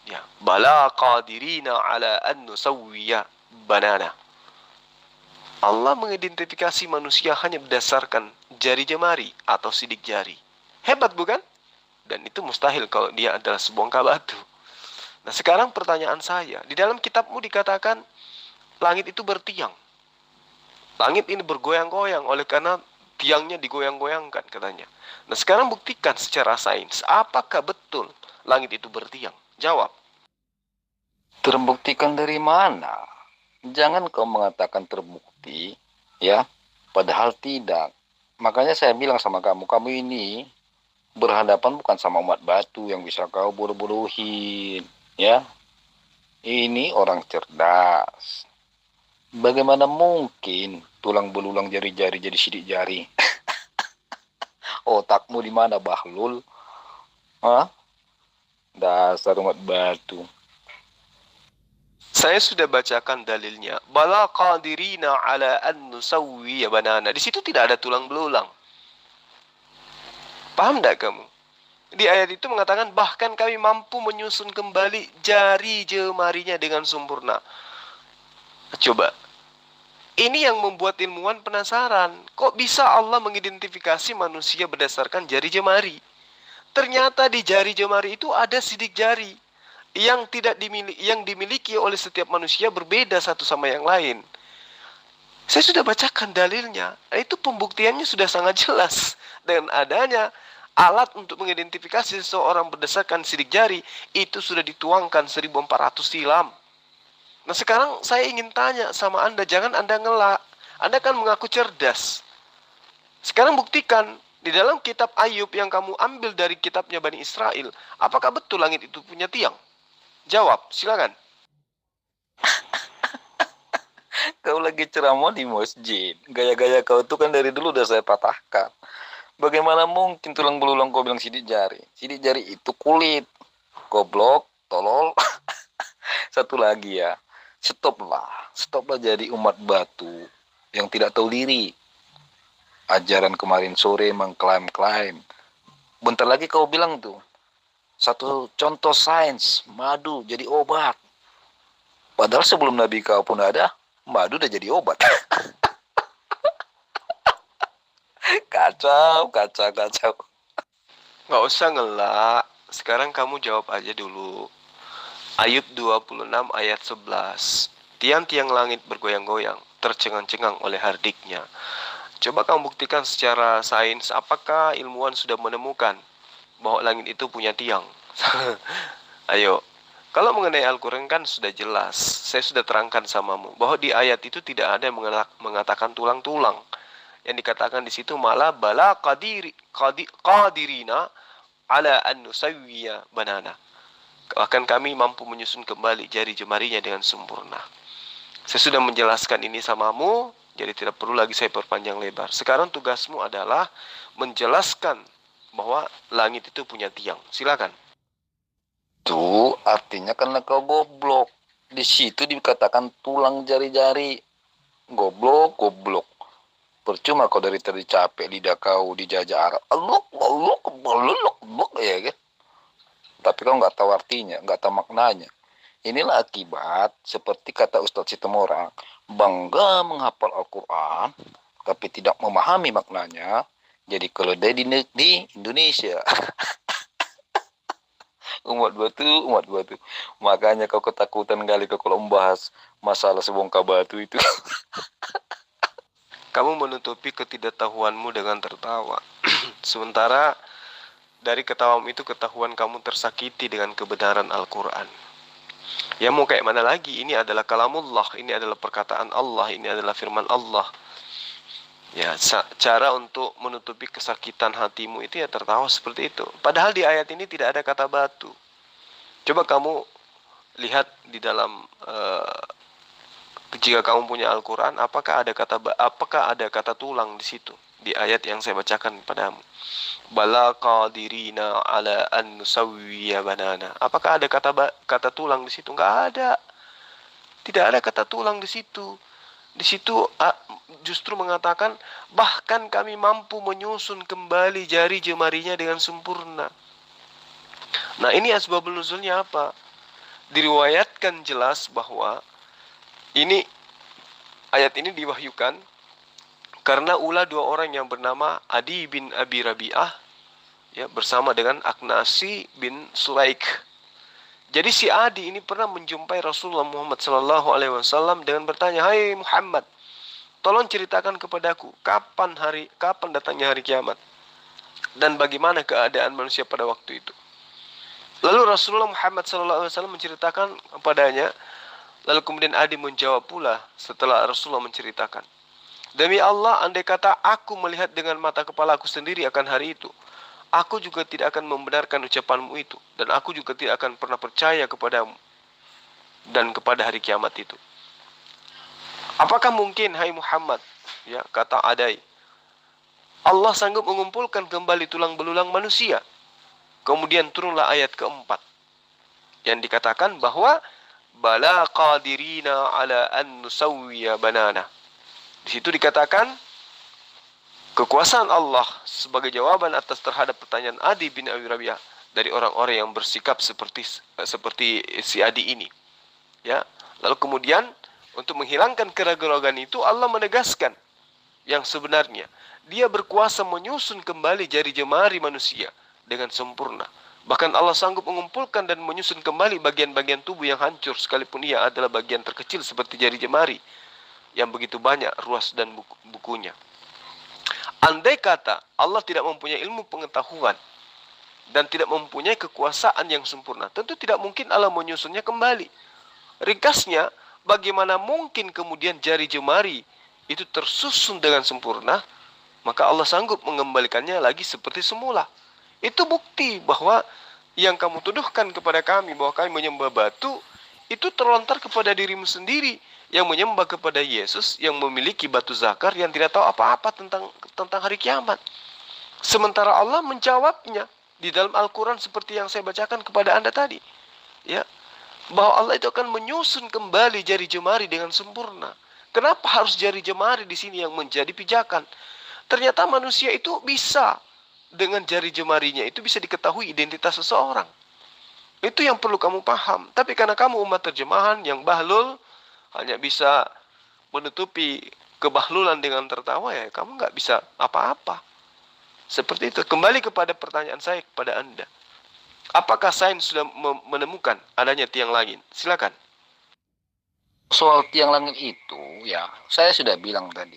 Ya, bala qadirina ala an nusawwiya banana. Allah mengidentifikasi manusia hanya berdasarkan jari jemari atau sidik jari. Hebat bukan? Dan itu mustahil kalau dia adalah sebongkah batu. Nah sekarang pertanyaan saya, di dalam kitabmu dikatakan langit itu bertiang. Langit ini bergoyang-goyang oleh karena tiangnya digoyang-goyangkan katanya. Nah sekarang buktikan secara sains, apakah betul langit itu bertiang? Jawab. Terbuktikan dari mana? Jangan kau mengatakan terbukti, ya, padahal tidak. Makanya saya bilang sama kamu, kamu ini berhadapan bukan sama umat batu yang bisa kau bodoh-bodohin, ya. Ini orang cerdas. Bagaimana mungkin tulang belulang jari-jari jadi sidik jari? Otakmu di mana, Bahlul? Hah? Dasar umat batu. Saya sudah bacakan dalilnya. Bala qadirina ala an nusawwiya banana. Di situ tidak ada tulang belulang. Paham tidak kamu? Di ayat itu mengatakan bahkan kami mampu menyusun kembali jari jemarinya dengan sempurna. Coba. Ini yang membuat ilmuwan penasaran. Kok bisa Allah mengidentifikasi manusia berdasarkan jari jemari? Ternyata di jari jemari itu ada sidik jari yang dimiliki oleh setiap manusia berbeda satu sama yang lain. Saya sudah bacakan dalilnya. Itu pembuktiannya sudah sangat jelas. Dengan adanya alat untuk mengidentifikasi seseorang berdasarkan sidik jari, itu sudah dituangkan 1400 silam. Nah sekarang saya ingin tanya sama Anda, jangan Anda ngelak. Anda kan mengaku cerdas. Sekarang buktikan, di dalam kitab Ayub yang kamu ambil dari kitabnya Bani Israel, apakah betul langit itu punya tiang? Jawab, silakan. Kau lagi ceramah di masjid. Gaya-gaya kau itu kan dari dulu udah saya patahkan. Bagaimana mungkin tulang belulang kau bilang sidik jari? Sidik jari itu kulit. Goblok, tolol. Satu lagi ya. Stoplah jadi umat batu yang tidak tahu diri. Ajaran kemarin sore mengklaim-klaim. Bentar lagi kau bilang tuh. Satu contoh sains, madu jadi obat. Padahal sebelum Nabi kau pun ada, madu udah jadi obat. Kacau. Nggak usah ngelak. Sekarang kamu jawab aja dulu. Ayub 26 ayat 11. Tiang-tiang langit bergoyang-goyang, tercengang-cengang oleh hardiknya. Coba kamu buktikan secara sains, apakah ilmuwan sudah menemukan bahwa langit itu punya tiang? Ayo, Kalau mengenai Al-Quran kan sudah jelas, saya sudah terangkan samamu bahwa di ayat itu tidak ada yang mengatakan tulang-tulang. Yang dikatakan di situ malah bala qadirina ala an nusawwiya banana. Bahkan kami mampu menyusun kembali jari jemarinya dengan sempurna. Saya sudah menjelaskan ini samamu, jadi tidak perlu lagi saya perpanjang lebar. Sekarang tugasmu adalah menjelaskan bahwa langit itu punya tiang. Silakan. Itu artinya karena kau goblok. Di situ dikatakan tulang jari-jari. Goblok, goblok. Percuma kau dari tadi capek lidah kau dijajah Arab. Ya kan? Tapi kau nggak tahu artinya, nggak tahu maknanya. Inilah akibat seperti kata Ustadz Situmorang, bangga menghafal Al-Quran, tapi tidak memahami maknanya, jadi keledai di Indonesia. Umat batu. Makanya kau ketakutan kali kau kalau membahas masalah sebongkah batu itu. Kamu menutupi ketidaktahuanmu dengan tertawa. Sementara dari ketawamu itu ketahuan kamu tersakiti dengan kebenaran Al-Quran. Ya mau kayak mana lagi, ini adalah kalamullah, ini adalah perkataan Allah, ini adalah firman Allah. Ya, cara untuk menutupi kesakitan hatimu itu ya tertawa seperti itu. Padahal di ayat ini tidak ada kata batu. Coba kamu lihat di dalam jika kamu punya Al-Quran, apakah ada kata tulang di situ di ayat yang saya bacakan padamu? Bala qadirina ala an nusawwiya banana. Apakah ada kata tulang di situ? Enggak ada. Tidak ada kata tulang di situ. Di situ justru mengatakan bahkan kami mampu menyusun kembali jari jemarinya dengan sempurna. Nah, ini asbabun nuzulnya apa? Diriwayatkan jelas bahwa ayat ini diwahyukan karena ulah dua orang yang bernama Adi bin Abi Rabi'ah ya bersama dengan Aknasi bin Sulaik. Jadi si Adi ini pernah menjumpai Rasulullah Muhammad SAW dengan bertanya, "Hai Muhammad, tolong ceritakan kepadaku kapan datangnya hari kiamat dan bagaimana keadaan manusia pada waktu itu." Lalu Rasulullah Muhammad SAW menceritakan kepadanya. Lalu kemudian Adi menjawab pula setelah Rasulullah menceritakan, "Demi Allah, andai kata aku melihat dengan mata kepala aku sendiri akan hari itu, aku juga tidak akan membenarkan ucapanmu itu, dan aku juga tidak akan pernah percaya kepadamu dan kepada hari kiamat itu." Apakah mungkin, hai Muhammad, ya kata Adai, Allah sanggup mengumpulkan kembali tulang belulang manusia? Kemudian turunlah ayat keempat yang dikatakan bahwa bala qadirina ala an nusawwiya banana. Di situ dikatakan kekuasaan Allah sebagai jawaban atas terhadap pertanyaan Adi bin Abi Rabi'ah dari orang-orang yang bersikap seperti si Adi ini. Ya, lalu kemudian untuk menghilangkan keraguan itu Allah menegaskan yang sebenarnya Dia berkuasa menyusun kembali jari jemari manusia dengan sempurna. Bahkan Allah sanggup mengumpulkan dan menyusun kembali bagian-bagian tubuh yang hancur sekalipun ia adalah bagian terkecil seperti jari jemari yang begitu banyak ruas dan bukunya. Andai kata Allah tidak mempunyai ilmu pengetahuan dan tidak mempunyai kekuasaan yang sempurna, tentu tidak mungkin Allah menyusunnya kembali. Ringkasnya, bagaimana mungkin kemudian jari jemari itu tersusun dengan sempurna, maka Allah sanggup mengembalikannya lagi seperti semula. Itu bukti bahwa yang kamu tuduhkan kepada kami bahwa kami menyembah batu, itu terlontar kepada dirimu sendiri yang menyembah kepada Yesus yang memiliki batu zakar yang tidak tahu apa-apa tentang hari kiamat. Sementara Allah menjawabnya di dalam Al-Quran seperti yang saya bacakan kepada Anda tadi. Ya, bahwa Allah itu akan menyusun kembali jari jemari dengan sempurna. Kenapa harus jari jemari di sini yang menjadi pijakan? Ternyata manusia itu bisa dengan jari jemarinya itu bisa diketahui identitas seseorang. Itu yang perlu kamu paham. Tapi karena kamu umat terjemahan yang bahlul, hanya bisa menutupi kebahlulan dengan tertawa, ya kamu nggak bisa apa-apa. Seperti itu. Kembali kepada pertanyaan saya kepada Anda. Apakah sains sudah menemukan adanya tiang langit? Silakan. Soal tiang langit itu, ya, saya sudah bilang tadi.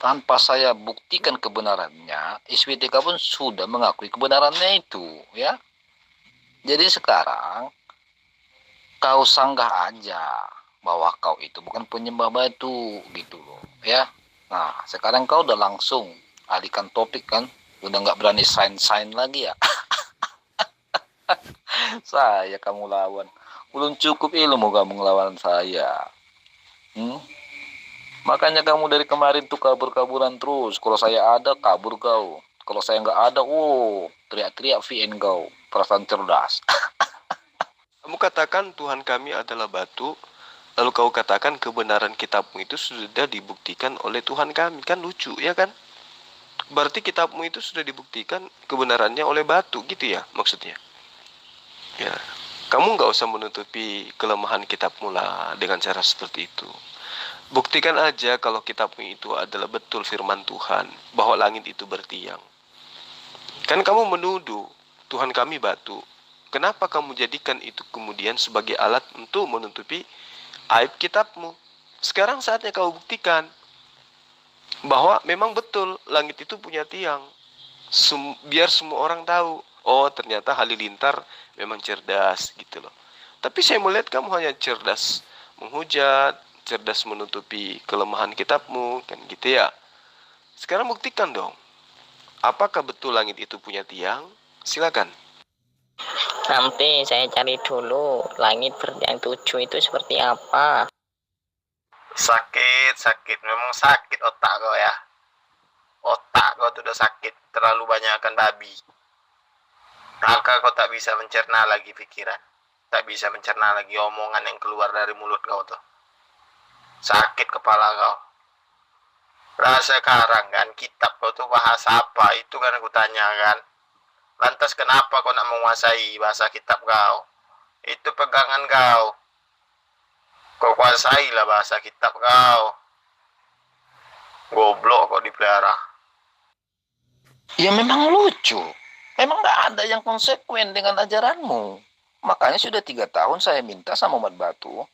Tanpa saya buktikan kebenarannya, SWTK pun sudah mengakui kebenarannya itu, ya. Jadi sekarang kau sanggah aja bahwa kau itu bukan penyembah batu gitu loh ya. Nah sekarang kau udah langsung alihkan topik kan, udah nggak berani sign lagi ya. Saya kamu lawan, belum cukup ilmu kamu ngelawan saya. Makanya kamu dari kemarin tuh kabur-kaburan terus. Kalau saya ada kabur kau, kalau saya nggak ada teriak-teriak VN kau, perasaan cerdas. Kamu katakan Tuhan kami adalah batu, lalu kau katakan kebenaran kitabmu itu sudah dibuktikan oleh Tuhan kami. Kan lucu, ya kan? Berarti kitabmu itu sudah dibuktikan kebenarannya oleh batu, gitu ya maksudnya? Ya, kamu nggak usah menutupi kelemahan kitabmu lah dengan cara seperti itu. Buktikan aja kalau kitabmu itu adalah betul firman Tuhan, bahwa langit itu bertiang. Kan kamu menuduh Tuhan kami batu. Kenapa kamu jadikan itu kemudian sebagai alat untuk menutupi aib kitabmu? Sekarang saatnya kau buktikan bahwa memang betul langit itu punya tiang. Biar semua orang tahu, oh ternyata Halilintar memang cerdas gitu loh. Tapi saya melihat kamu hanya cerdas menghujat, cerdas menutupi kelemahan kitabmu, kan gitu ya. Sekarang buktikan dong, apakah betul langit itu punya tiang? Silakan. Nanti saya cari dulu langit bertiang 7 itu seperti apa. Sakit, memang sakit otak kau ya. Otak kau tuh udah sakit, terlalu banyakkan babi. Maka kau tak bisa mencerna lagi pikiran, tak bisa mencerna lagi omongan yang keluar dari mulut kau tuh. Sakit kepala kau. Lah sekarang kan kitab kau tuh bahasa apa? Itu kan aku tanya kan. Lantas kenapa kau nak menguasai bahasa kitab kau? Itu pegangan kau. Kau kuasailah bahasa kitab kau. Goblok kau dipelihara. Ya memang lucu. Memang nggak ada yang konsekuen dengan ajaranmu. Makanya sudah 3 tahun saya minta sama umat batu.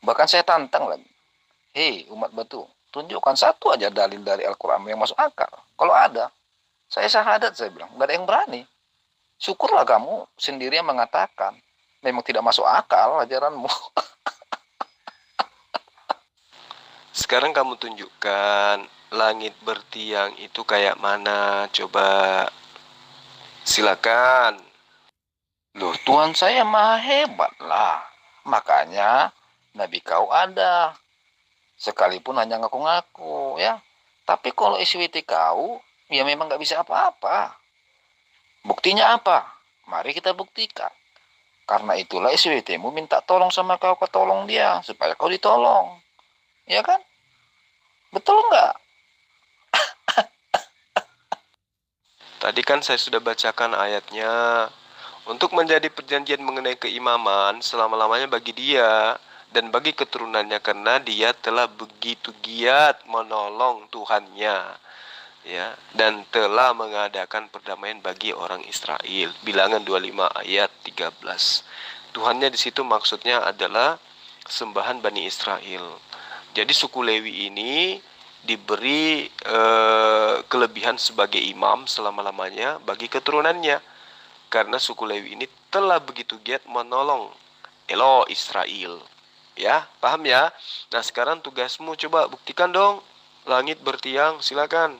Bahkan saya tantang lagi. Hei umat batu, tunjukkan satu aja dalil dari Al-Quran yang masuk akal. Kalau ada, saya syahadat, saya bilang. Nggak ada yang berani. Syukurlah kamu sendiri yang mengatakan. Memang tidak masuk akal ajaranmu. Sekarang kamu tunjukkan langit bertiang itu kayak mana, coba. Silakan. Loh, Tuhan saya maha hebat lah. Makanya Nabi kau ada. Sekalipun hanya ngaku-ngaku ya. Tapi kalau SWT kau, ya memang nggak bisa apa-apa. Buktinya apa? Mari kita buktikan. Karena itulah SWT-mu minta tolong sama kau tolong dia. Supaya kau ditolong. Ya kan? Betul nggak? Tadi kan saya sudah bacakan ayatnya. Untuk menjadi perjanjian mengenai keimaman selama-lamanya bagi dia dan bagi keturunannya, karena dia telah begitu giat menolong Tuhannya, ya, dan telah mengadakan perdamaian bagi orang Israel. Bilangan 25 ayat 13. Tuhannya di situ maksudnya adalah sembahan Bani Israel. Jadi suku Lewi ini diberi kelebihan sebagai imam selama-lamanya bagi keturunannya. Karena suku Lewi ini telah begitu giat menolong Elo Israel. Ya, paham ya? Nah sekarang tugasmu coba buktikan dong. Langit bertiang, silakan.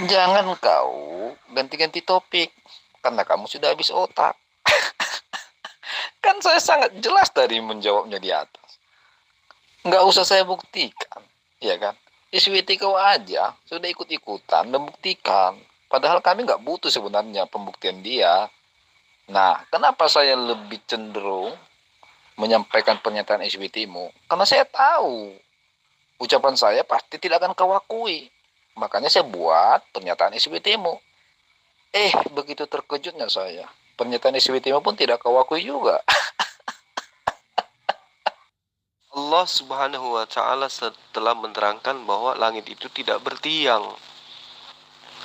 Jangan kau ganti-ganti topik. Karena kamu sudah habis otak. Kan saya sangat jelas tadi menjawabnya di atas. Nggak usah saya buktikan. Ya kan? SWT kau aja sudah ikut-ikutan dan buktikan. Padahal kami nggak butuh sebenarnya pembuktian dia. Nah, kenapa saya lebih cenderung menyampaikan pernyataan SWT-mu? Karena saya tahu ucapan saya pasti tidak akan kau akui. Makanya saya buat pernyataan SWT-mu. Begitu terkejutnya saya. Pernyataan SWT-mu pun tidak kau akui juga. Allah Subhanahu wa Ta'ala setelah menerangkan bahwa langit itu tidak bertiang.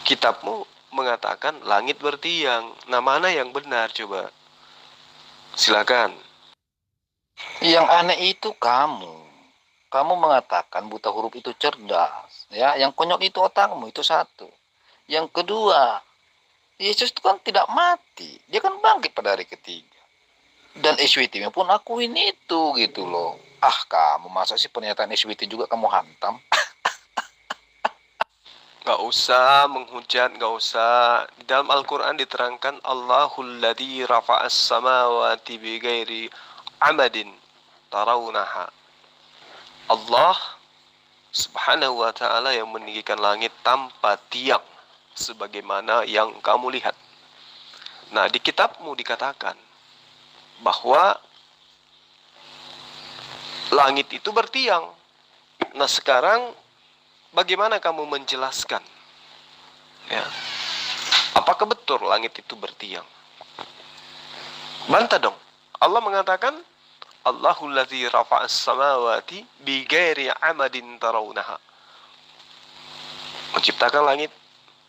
Kitabmu mengatakan langit bertiang. Nah, mana yang benar coba? Silakan. Yang aneh itu kamu. Kamu mengatakan buta huruf itu cerdas. Ya, yang konyol itu otakmu, itu satu. Yang kedua, Yesus itu kan tidak mati. Dia kan bangkit pada hari ketiga. Dan SWT pun akuin itu gitu loh. Ah, kamu masa sih pernyataan SWT juga kamu hantam? Gak usah menghujat, gak usah. Di dalam Al-Quran diterangkan Allahul ladzi rafa'as samawati bighairi amadin tarawunaha. Allah subhanahu wa ta'ala yang meninggikan langit tanpa tiang, sebagaimana yang kamu lihat. Nah, di kitabmu dikatakan bahwa langit itu bertiang. Nah, sekarang bagaimana kamu menjelaskan? Ya. Apakah betul langit itu bertiang? Bantah dong. Allah mengatakan, Allahul ladzi rafa'as samawati bighairi amadin tarawunaha. Menciptakan langit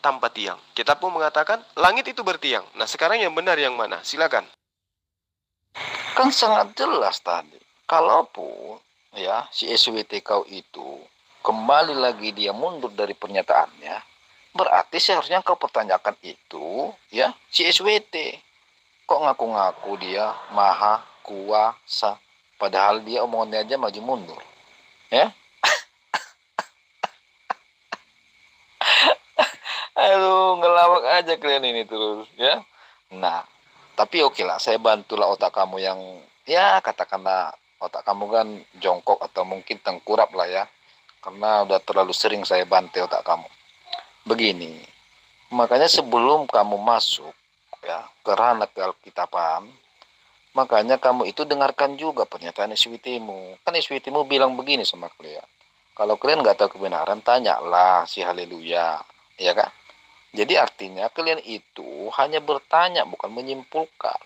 tanpa tiang. Kitabmu mengatakan langit itu bertiang. Nah, sekarang yang benar yang mana? Silakan. Kan sangat jelas tadi. Kalaupun ya si SWT kau itu kembali lagi dia mundur dari pernyataannya, berarti seharusnya kau pertanyakan itu ya si SWT. Kok ngaku-ngaku dia maha kuasa, padahal dia omongannya aja maju mundur. Ya? Aduh, ngelawak aja kalian ini terus, ya. Nah, tapi oke lah, saya bantulah otak kamu yang, ya katakanlah otak kamu kan jongkok atau mungkin tengkurap lah ya. Karena udah terlalu sering saya bantai otak kamu. Begini, makanya sebelum kamu masuk ya ke ranah kealkitaban, makanya kamu itu dengarkan juga pernyataan SWT-mu. Kan SWT-mu bilang begini sama kalian. Kalau kalian nggak tahu kebenaran, tanyalah si Haleluya, ya kan? Jadi artinya kalian itu hanya bertanya, bukan menyimpulkan.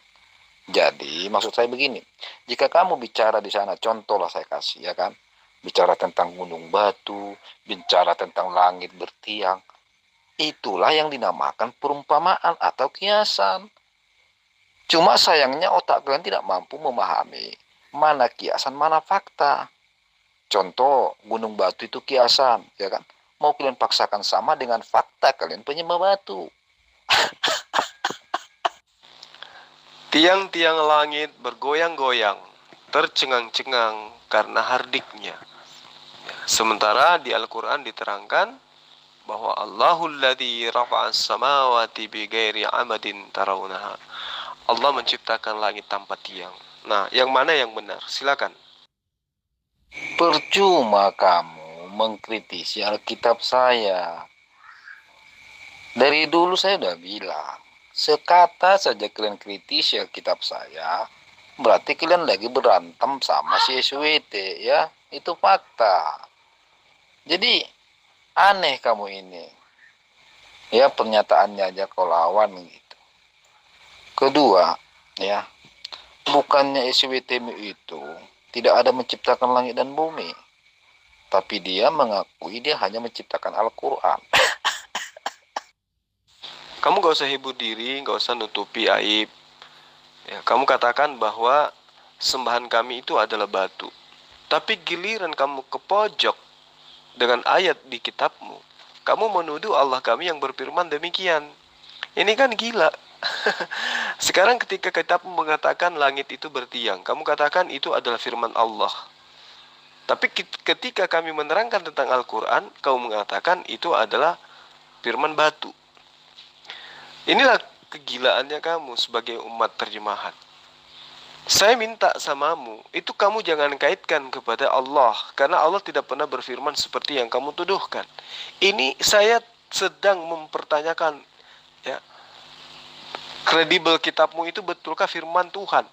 Jadi maksud saya begini, jika kamu bicara di sana, contoh lah saya kasih, ya kan? Bicara tentang gunung batu, bicara tentang langit bertiang, itulah yang dinamakan perumpamaan atau kiasan. Cuma sayangnya otak kalian tidak mampu memahami mana kiasan, mana fakta. Contoh, gunung batu itu kiasan, ya kan? Mau kalian paksakan sama dengan fakta kalian penyembah batu. Tiang-tiang langit bergoyang-goyang, tercengang-cengang karena hardiknya. Sementara di Al-Quran diterangkan bahwa Allahul ladzi rafa'as samawati bighairi amadin tarawunaha. Allah menciptakan langit tanpa tiang. Nah, yang mana yang benar? Silakan. Percuma kamu mengkritisi Alkitab saya. Dari dulu saya udah bilang, sekata saja kalian kritisi Alkitab saya, berarti kalian lagi berantem sama si SWT, ya. Itu fakta. Jadi, aneh kamu ini. Ya, pernyataannya aja kau lawan gitu. Kedua, ya, bukannya SWT itu tidak ada menciptakan langit dan bumi. Tapi dia mengakui dia hanya menciptakan Al-Quran. Kamu gak usah hibur diri, gak usah nutupi aib. Ya, kamu katakan bahwa sembahan kami itu adalah batu. Tapi giliran kamu ke pojok dengan ayat di kitabmu, kamu menuduh Allah kami yang berfirman demikian. Ini kan gila. Sekarang ketika kitabmu mengatakan langit itu bertiang, kamu katakan itu adalah firman Allah. Tapi ketika kami menerangkan tentang Al-Quran, kamu mengatakan itu adalah firman batu. Inilah kegilaannya kamu sebagai umat terjemahan. Saya minta samamu, itu kamu jangan kaitkan kepada Allah, karena Allah tidak pernah berfirman seperti yang kamu tuduhkan. Ini saya sedang mempertanyakan, ya, kredibel kitabmu itu betulkah firman Tuhan?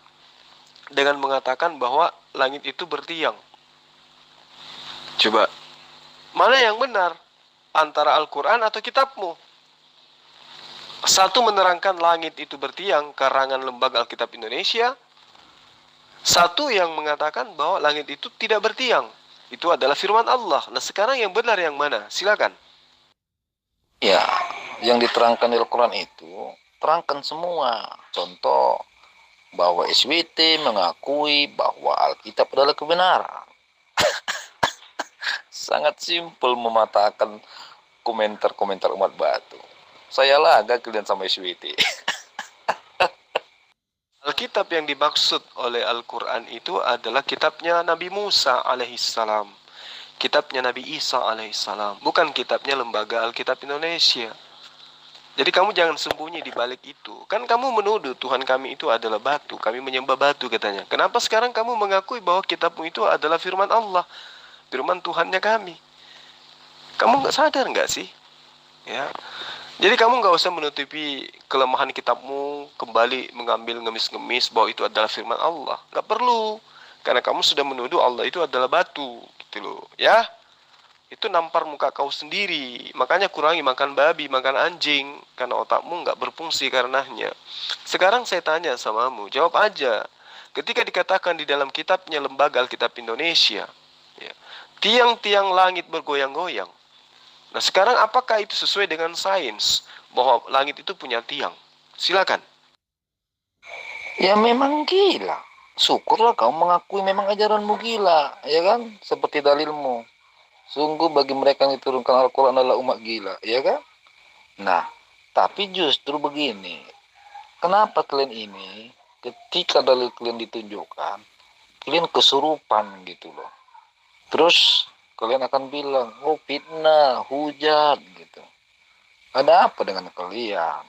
Dengan mengatakan bahwa langit itu bertiang. Coba, mana yang benar? Antara Al-Quran atau kitabmu? Satu menerangkan langit itu bertiang, karangan Lembaga Alkitab Indonesia. Satu yang mengatakan bahwa langit itu tidak bertiang. Itu adalah firman Allah. Nah, sekarang yang benar yang mana? Silakan. Ya, yang diterangkan di Al-Quran itu, terangkan semua. Contoh, bahwa SWT mengakui bahwa Alkitab adalah kebenaran. Sangat simpel mematahkan komentar-komentar umat batu. Saya laga kalian sama SWT. Alkitab yang dimaksud oleh Al-Quran itu adalah kitabnya Nabi Musa alaihissalam, kitabnya Nabi Isa alaihissalam, bukan kitabnya Lembaga Alkitab Indonesia. Jadi kamu jangan sembunyi di balik itu. Kan kamu menuduh Tuhan kami itu adalah batu, kami menyembah batu katanya. Kenapa sekarang kamu mengakui bahwa kitabmu itu adalah firman Allah, firman Tuhannya kami? Kamu nggak sadar nggak sih? Ya. Jadi kamu nggak usah menutupi kelemahan kitabmu, kembali mengambil ngemis-ngemis bahwa itu adalah firman Allah. Nggak perlu, karena kamu sudah menuduh Allah itu adalah batu, gitu loh. Ya, itu nampar muka kau sendiri. Makanya kurangi makan babi, makan anjing, karena otakmu nggak berfungsi karenanya. Sekarang saya tanya samamu, jawab aja. Ketika dikatakan di dalam kitabnya Lembaga Alkitab Indonesia, ya, tiang-tiang langit bergoyang-goyang. Nah sekarang apakah itu sesuai dengan sains bahwa langit itu punya tiang? Silakan. Ya memang gila. Syukurlah kau mengakui memang ajaranmu gila, ya kan? Seperti dalilmu. Sungguh bagi mereka yang diturunkan Al-Quran adalah umat gila, ya kan? Nah, tapi justru begini. Kenapa kalian ini ketika dalil kalian ditunjukkan, kalian kesurupan gitu loh. Terus kalian akan bilang, oh fitnah, hujat gitu. Ada apa dengan kalian?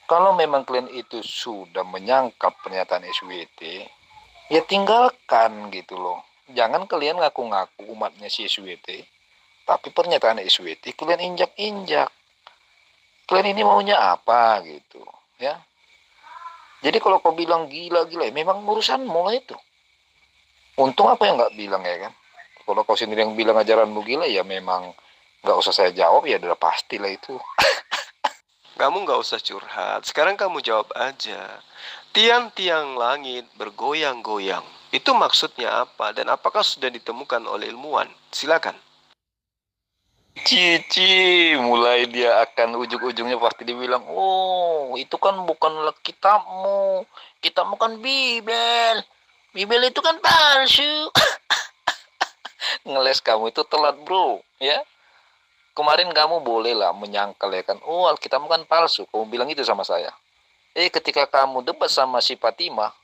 Kalau memang kalian itu sudah menyangkap pernyataan SWT, ya tinggalkan gitu loh. Jangan kalian ngaku-ngaku umatnya si SWT, tapi pernyataan SWT kalian injak-injak. Kalian ini maunya apa gitu, ya? Jadi kalau kau bilang gila-gila, ya memang urusanmu lah itu. Untung apa yang nggak bilang ya kan? Kalau kau sendiri yang bilang ajaranmu gila, ya memang nggak usah saya jawab, ya udah pastilah itu. Kamu nggak usah curhat. Sekarang kamu jawab aja. Tiang-tiang langit bergoyang-goyang. Itu maksudnya apa? Dan apakah sudah ditemukan oleh ilmuwan? Silakan. Cici, mulai dia akan ujung-ujungnya pasti dibilang, oh itu kan bukanlah kitabmu. Kitabmu kan Bibel. Bibel itu kan palsu. Ngeles kamu itu telat bro, ya. Kemarin kamu bolehlah menyangkal ya kan, oh Alkitab kan palsu, kamu bilang itu sama saya. Ketika kamu debat sama si Fatimah,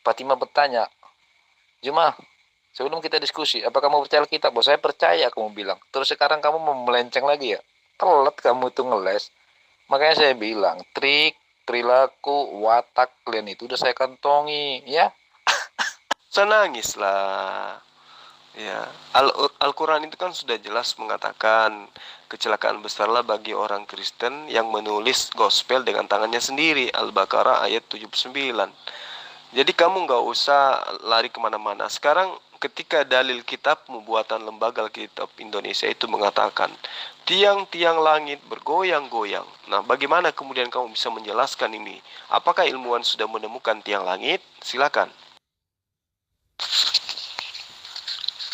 Fatimah bertanya, Juma, sebelum kita diskusi, apa kamu percaya Alkitab? Oh, saya percaya, kamu bilang. Terus sekarang kamu mau melenceng lagi ya? Telat kamu tuh ngeles. Makanya saya bilang, trik, perilaku, watak kalian itu udah saya kantongi, ya. Senangislah. Ya, Al-Quran itu kan sudah jelas mengatakan kecelakaan besarlah bagi orang Kristen yang menulis gospel dengan tangannya sendiri. Al-Baqarah ayat 79. Jadi kamu nggak usah lari kemana-mana. Sekarang ketika dalil kitabmu buatan Lembaga Alkitab Indonesia itu mengatakan tiang-tiang langit bergoyang-goyang. Nah, bagaimana kemudian kamu bisa menjelaskan ini? Apakah ilmuwan sudah menemukan tiang langit? Silakan.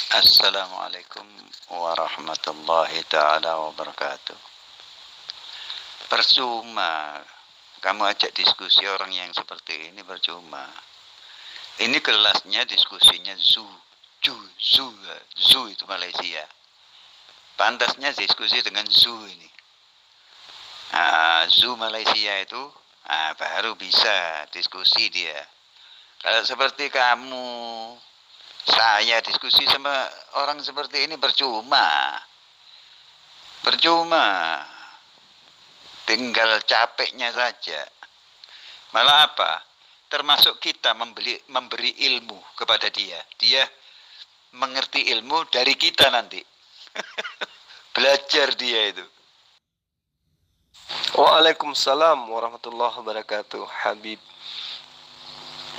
Assalamualaikum warahmatullahi ta'ala wabarakatuh. Percuma kamu ajak diskusi orang yang seperti ini, percuma. Ini kelasnya diskusinya Zu itu Malaysia. Pantasnya diskusi dengan Zu ini. Zu Malaysia itu baru bisa diskusi dia. Kalau seperti kamu, saya diskusi sama orang seperti ini percuma. Percuma. Tinggal capeknya saja. Malah apa? Termasuk kita memberi ilmu kepada dia. Dia mengerti ilmu dari kita nanti. Belajar dia itu. Waalaikumsalam warahmatullahi wabarakatuh, Habib.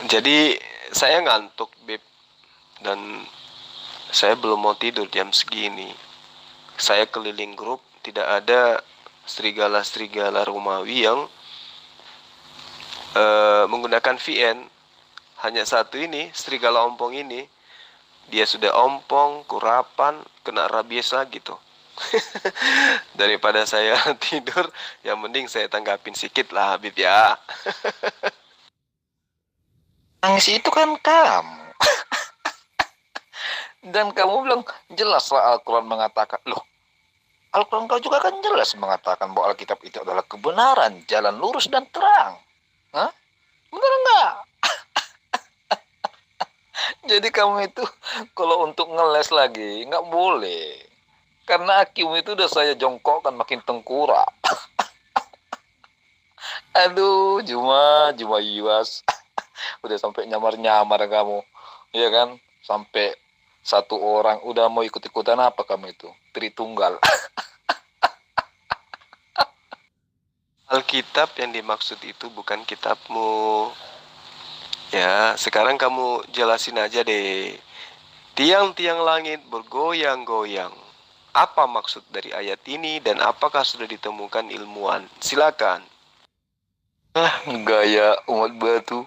Jadi saya ngantuk, Beb. Dan saya belum mau tidur jam segini. Saya keliling grup, tidak ada serigala-serigala Romawi yang menggunakan VN. Hanya satu ini, serigala ompong ini. Dia sudah ompong, kurapan, kena rabies lagi tuh. Daripada saya tidur, yang mending saya tanggapin sedikit lah, Habib ya. Nangis itu kan kamu. Dan kamu bilang, jelaslah Al-Quran mengatakan, loh, Al-Quran kau juga kan jelas mengatakan bahwa Alkitab itu adalah kebenaran, jalan lurus dan terang. Hah? Benar enggak? Jadi kamu itu kalau untuk ngeles lagi nggak boleh. Karena akimu itu udah saya jongkokkan makin tengkurap. Aduh, Juma Yuas. Udah sampai nyamar-nyamar kamu. Iya kan? Sampai satu orang udah mau ikut-ikutan apa kamu itu? Tritunggal. Alkitab yang dimaksud itu bukan kitabmu. Ya, sekarang kamu jelasin aja deh. Tiang-tiang langit bergoyang-goyang. Apa maksud dari ayat ini dan apakah sudah ditemukan ilmuwan? Silakan. Gaya umat batu.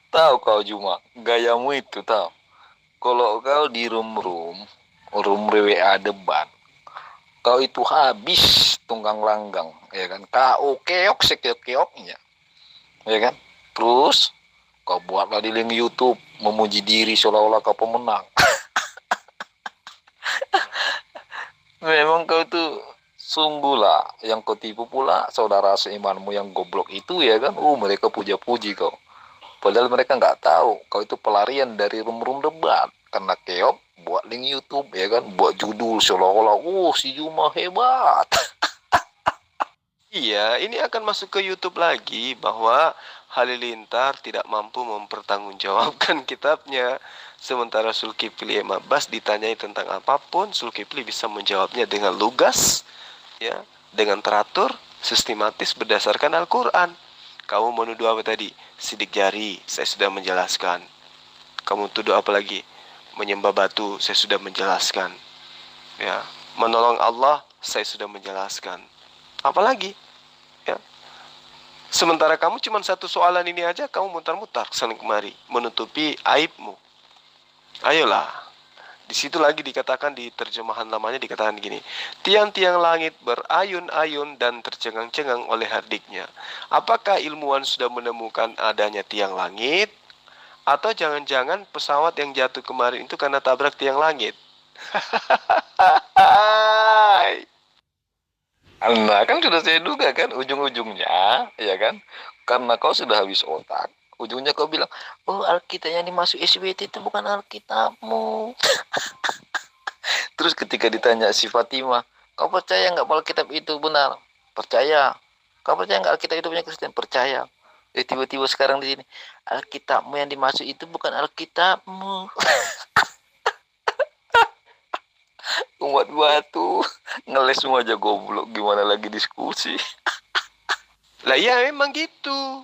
Tahu kau Juma, gayamu itu tahu. Kalau kau di room WA debat, kau itu habis tunggang langgang, ya kan? Kau keok sekeok-keoknya, ya kan? Terus kau buatlah di link YouTube memuji diri seolah-olah kau pemenang. Memang kau tuh sungguhlah yang kau tipu pula saudara seimanmu yang goblok itu, ya kan? Mereka puja-puji kau. Padahal mereka nggak tahu kau itu pelarian dari room debat. Karena keok buat link YouTube, ya kan? Buat judul seolah-olah, si Juma hebat. Iya, ini akan masuk ke YouTube lagi bahwa Halilintar tidak mampu mempertanggungjawabkan kitabnya. Sementara Zulkifli M. Abbas ditanyai tentang apapun, Zulkifli bisa menjawabnya dengan lugas, ya, dengan teratur, sistematis berdasarkan Al-Quran. Kamu menuduh apa tadi? Sidik jari, saya sudah menjelaskan. Kamu tuduh apa lagi? Menyembah batu, saya sudah menjelaskan. Ya, menolong Allah, saya sudah menjelaskan. Apalagi? Ya. Sementara kamu cuma satu soalan ini aja, kamu mutar-mutar kesana kemari, menutupi aibmu. Ayolah. Di situ lagi dikatakan di terjemahan lamanya dikatakan gini. Tiang-tiang langit berayun-ayun dan tercengang-cengang oleh hardiknya. Apakah ilmuwan sudah menemukan adanya tiang langit? Atau jangan-jangan pesawat yang jatuh kemarin itu karena tabrak tiang langit? Nah, kan sudah saya duga kan ujung-ujungnya, ya kan? Karena kau sudah habis otak. Ujungnya kau bilang, Alkitab yang dimasuk SWT itu bukan Alkitabmu. Terus ketika ditanya si Fatimah, kau percaya nggak bahwa Alkitab itu benar? Percaya. Kau percaya nggak Alkitab itu punya Kristen? Percaya. Tiba-tiba sekarang di sini, Alkitabmu yang dimasuk itu bukan Alkitabmu. Umat batu ngeles semua aja goblok, gimana lagi diskusi. Lah ya memang gitu.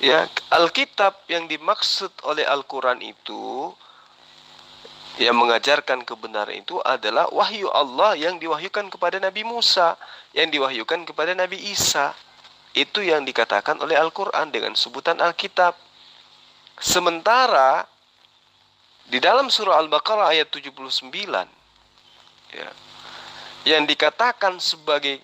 Ya, Alkitab yang dimaksud oleh Al-Quran itu yang mengajarkan kebenaran itu adalah wahyu Allah yang diwahyukan kepada Nabi Musa, yang diwahyukan kepada Nabi Isa. Itu yang dikatakan oleh Al-Quran dengan sebutan Alkitab. Sementara di dalam surah Al-Baqarah ayat 79 ya, yang dikatakan sebagai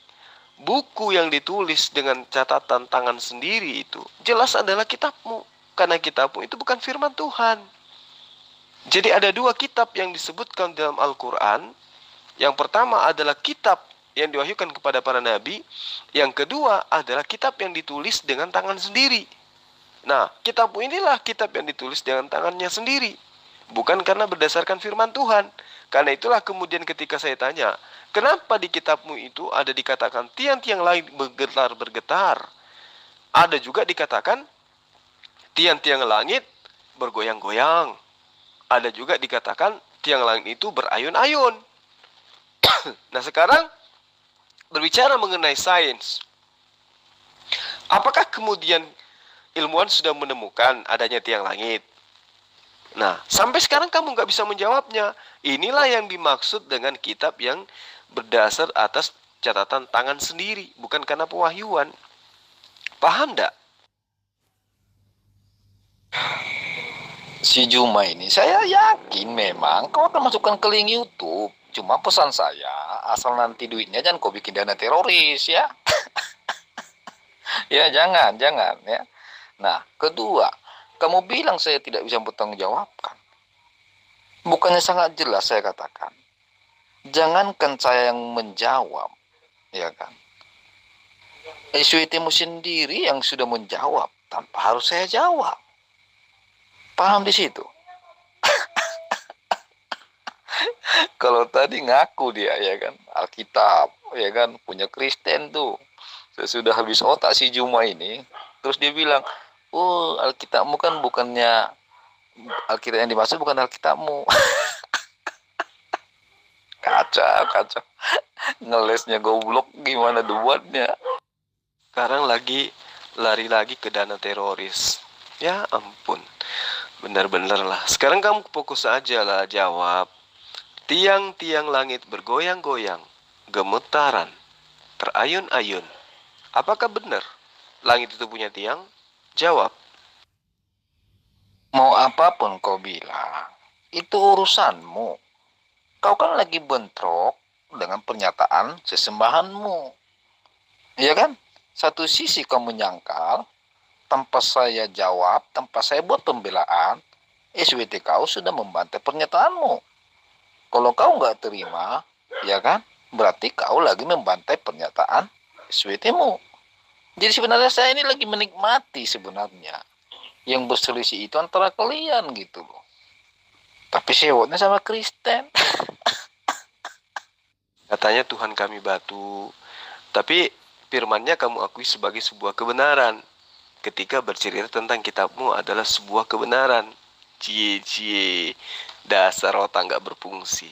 buku yang ditulis dengan catatan tangan sendiri itu jelas adalah kitabmu. Karena kitabmu itu bukan firman Tuhan. Jadi ada dua kitab yang disebutkan dalam Al-Quran. Yang pertama adalah kitab yang diwahyukan kepada para nabi. Yang kedua adalah kitab yang ditulis dengan tangan sendiri. Nah, kitabmu inilah kitab yang ditulis dengan tangannya sendiri. Bukan karena berdasarkan firman Tuhan. Karena itulah kemudian ketika saya tanya, kenapa di kitabmu itu ada dikatakan tiang-tiang langit bergetar-bergetar? Ada juga dikatakan tiang-tiang langit bergoyang-goyang. Ada juga dikatakan tiang langit itu berayun-ayun. Nah sekarang berbicara mengenai sains. Apakah kemudian ilmuwan sudah menemukan adanya tiang langit? Nah, sampai sekarang kamu nggak bisa menjawabnya. Inilah yang dimaksud dengan kitab yang berdasar atas catatan tangan sendiri, bukan karena pewahyuan. Paham nggak? Si Juma ini, saya yakin memang kau akan masukkan ke link YouTube. Cuma pesan saya, asal nanti duitnya jangan kau bikin dana teroris ya. Ya jangan ya. Nah, kedua, kamu bilang saya tidak bisa bertanggung jawabkan. Bukannya sangat jelas saya katakan. Jangankan saya yang menjawab, ya kan. SWT-mu sendiri yang sudah menjawab tanpa harus saya jawab. Paham di situ? Kalau tadi ngaku dia ya kan, Alkitab ya kan, punya Kristen tuh. Sesudah habis otak si Juma ini, terus dia bilang, oh Alkitabmu kan bukannya, Alkitab yang dimaksud bukan Alkitabmu. Kacau, kacau. Ngelesnya goblok gimana dibuatnya. Sekarang lari lagi ke dana teroris. Ya ampun. Benar-benar lah. Sekarang kamu fokus aja lah jawab. Tiang-tiang langit bergoyang-goyang, gemetaran, terayun-ayun. Apakah benar langit itu punya tiang? Jawab. Mau apapun kau bilang, itu urusanmu. Kau kan lagi bentrok dengan pernyataan sesembahanmu. Iya kan? Satu sisi kau menyangkal, tanpa saya jawab, tanpa saya buat pembelaan, SWT kau sudah membantai pernyataanmu. Kalau kau nggak terima, ya kan? Berarti kau lagi membantai pernyataan SWT-mu. Jadi sebenarnya saya ini lagi menikmati sebenarnya. Yang berselisih itu antara kalian gitu loh. Tapi sewotnya sama Kristen. Katanya Tuhan kami batu. Tapi firman-Nya kamu akui sebagai sebuah kebenaran. Ketika bercerita tentang kitabmu adalah sebuah kebenaran. Cie. Dasar otak nggak berfungsi.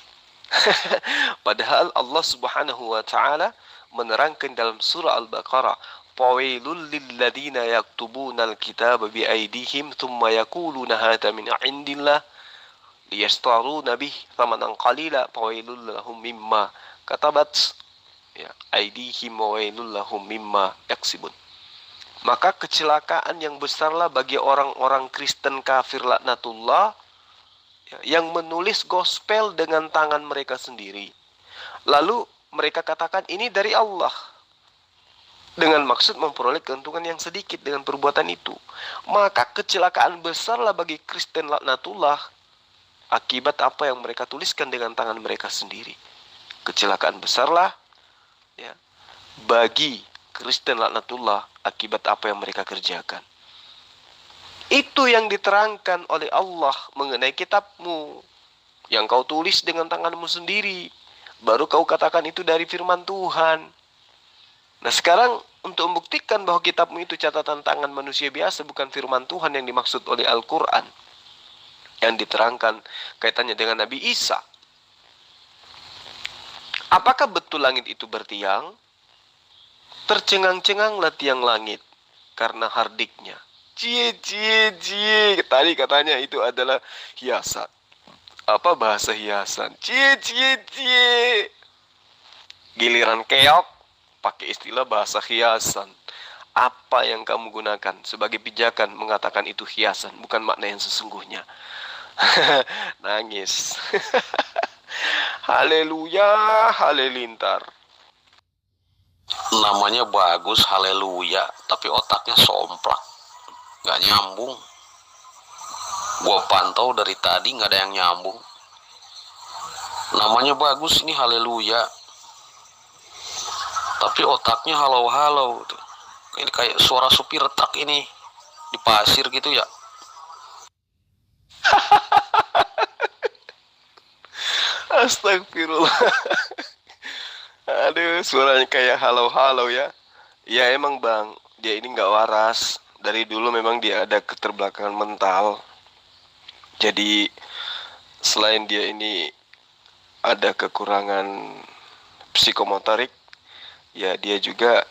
Padahal Allah Subhanahu wa taala menerangkan dalam surah Al-Baqarah, "Fawailul lilladzina yaktubuna al-kitaba bi aydihim thumma yaquluna hadza min 'indillah liyashtaruna bih thamanan qalila fawailul lahum mimma katabat ya aydihim wa wailul lahum mimma yaksibun." Maka kecelakaan yang besarlah bagi orang-orang Kristen kafir laknatullah yang menulis gospel dengan tangan mereka sendiri. Lalu mereka katakan ini dari Allah, dengan maksud memperoleh keuntungan yang sedikit dengan perbuatan itu. Maka kecelakaan besarlah bagi Kristen laknatullah akibat apa yang mereka tuliskan dengan tangan mereka sendiri. Kecelakaan besarlah ya, bagi Kristen laknatullah akibat apa yang mereka kerjakan. Itu yang diterangkan oleh Allah mengenai kitabmu yang kau tulis dengan tanganmu sendiri. Baru kau katakan itu dari firman Tuhan. Nah sekarang untuk membuktikan bahwa kitabmu itu catatan tangan manusia biasa, bukan firman Tuhan yang dimaksud oleh Al-Quran, yang diterangkan kaitannya dengan Nabi Isa. Apakah betul langit itu bertiang? Tercengang-cenganglah tiang langit karena hardiknya. Cie. Tadi katanya itu adalah hiasan. Apa bahasa hiasan? Cie. Giliran keok, pakai istilah bahasa hiasan. Apa yang kamu gunakan sebagai pijakan mengatakan itu hiasan, bukan makna yang sesungguhnya. Nangis. Haleluya, halelintar. Namanya bagus, haleluya, tapi otaknya somplak. Gak nyambung. Gua pantau dari tadi gak ada yang nyambung. Namanya bagus ini haleluya, tapi otaknya halau-halau. Ini kayak suara supir truk ini di pasir gitu ya. Astagfirullah. Aduh, suaranya kayak halau-halau ya. Ya emang bang, dia ini gak waras. Dari dulu memang dia ada keterbelakangan mental. Jadi selain dia ini ada kekurangan psikomotorik, ya dia juga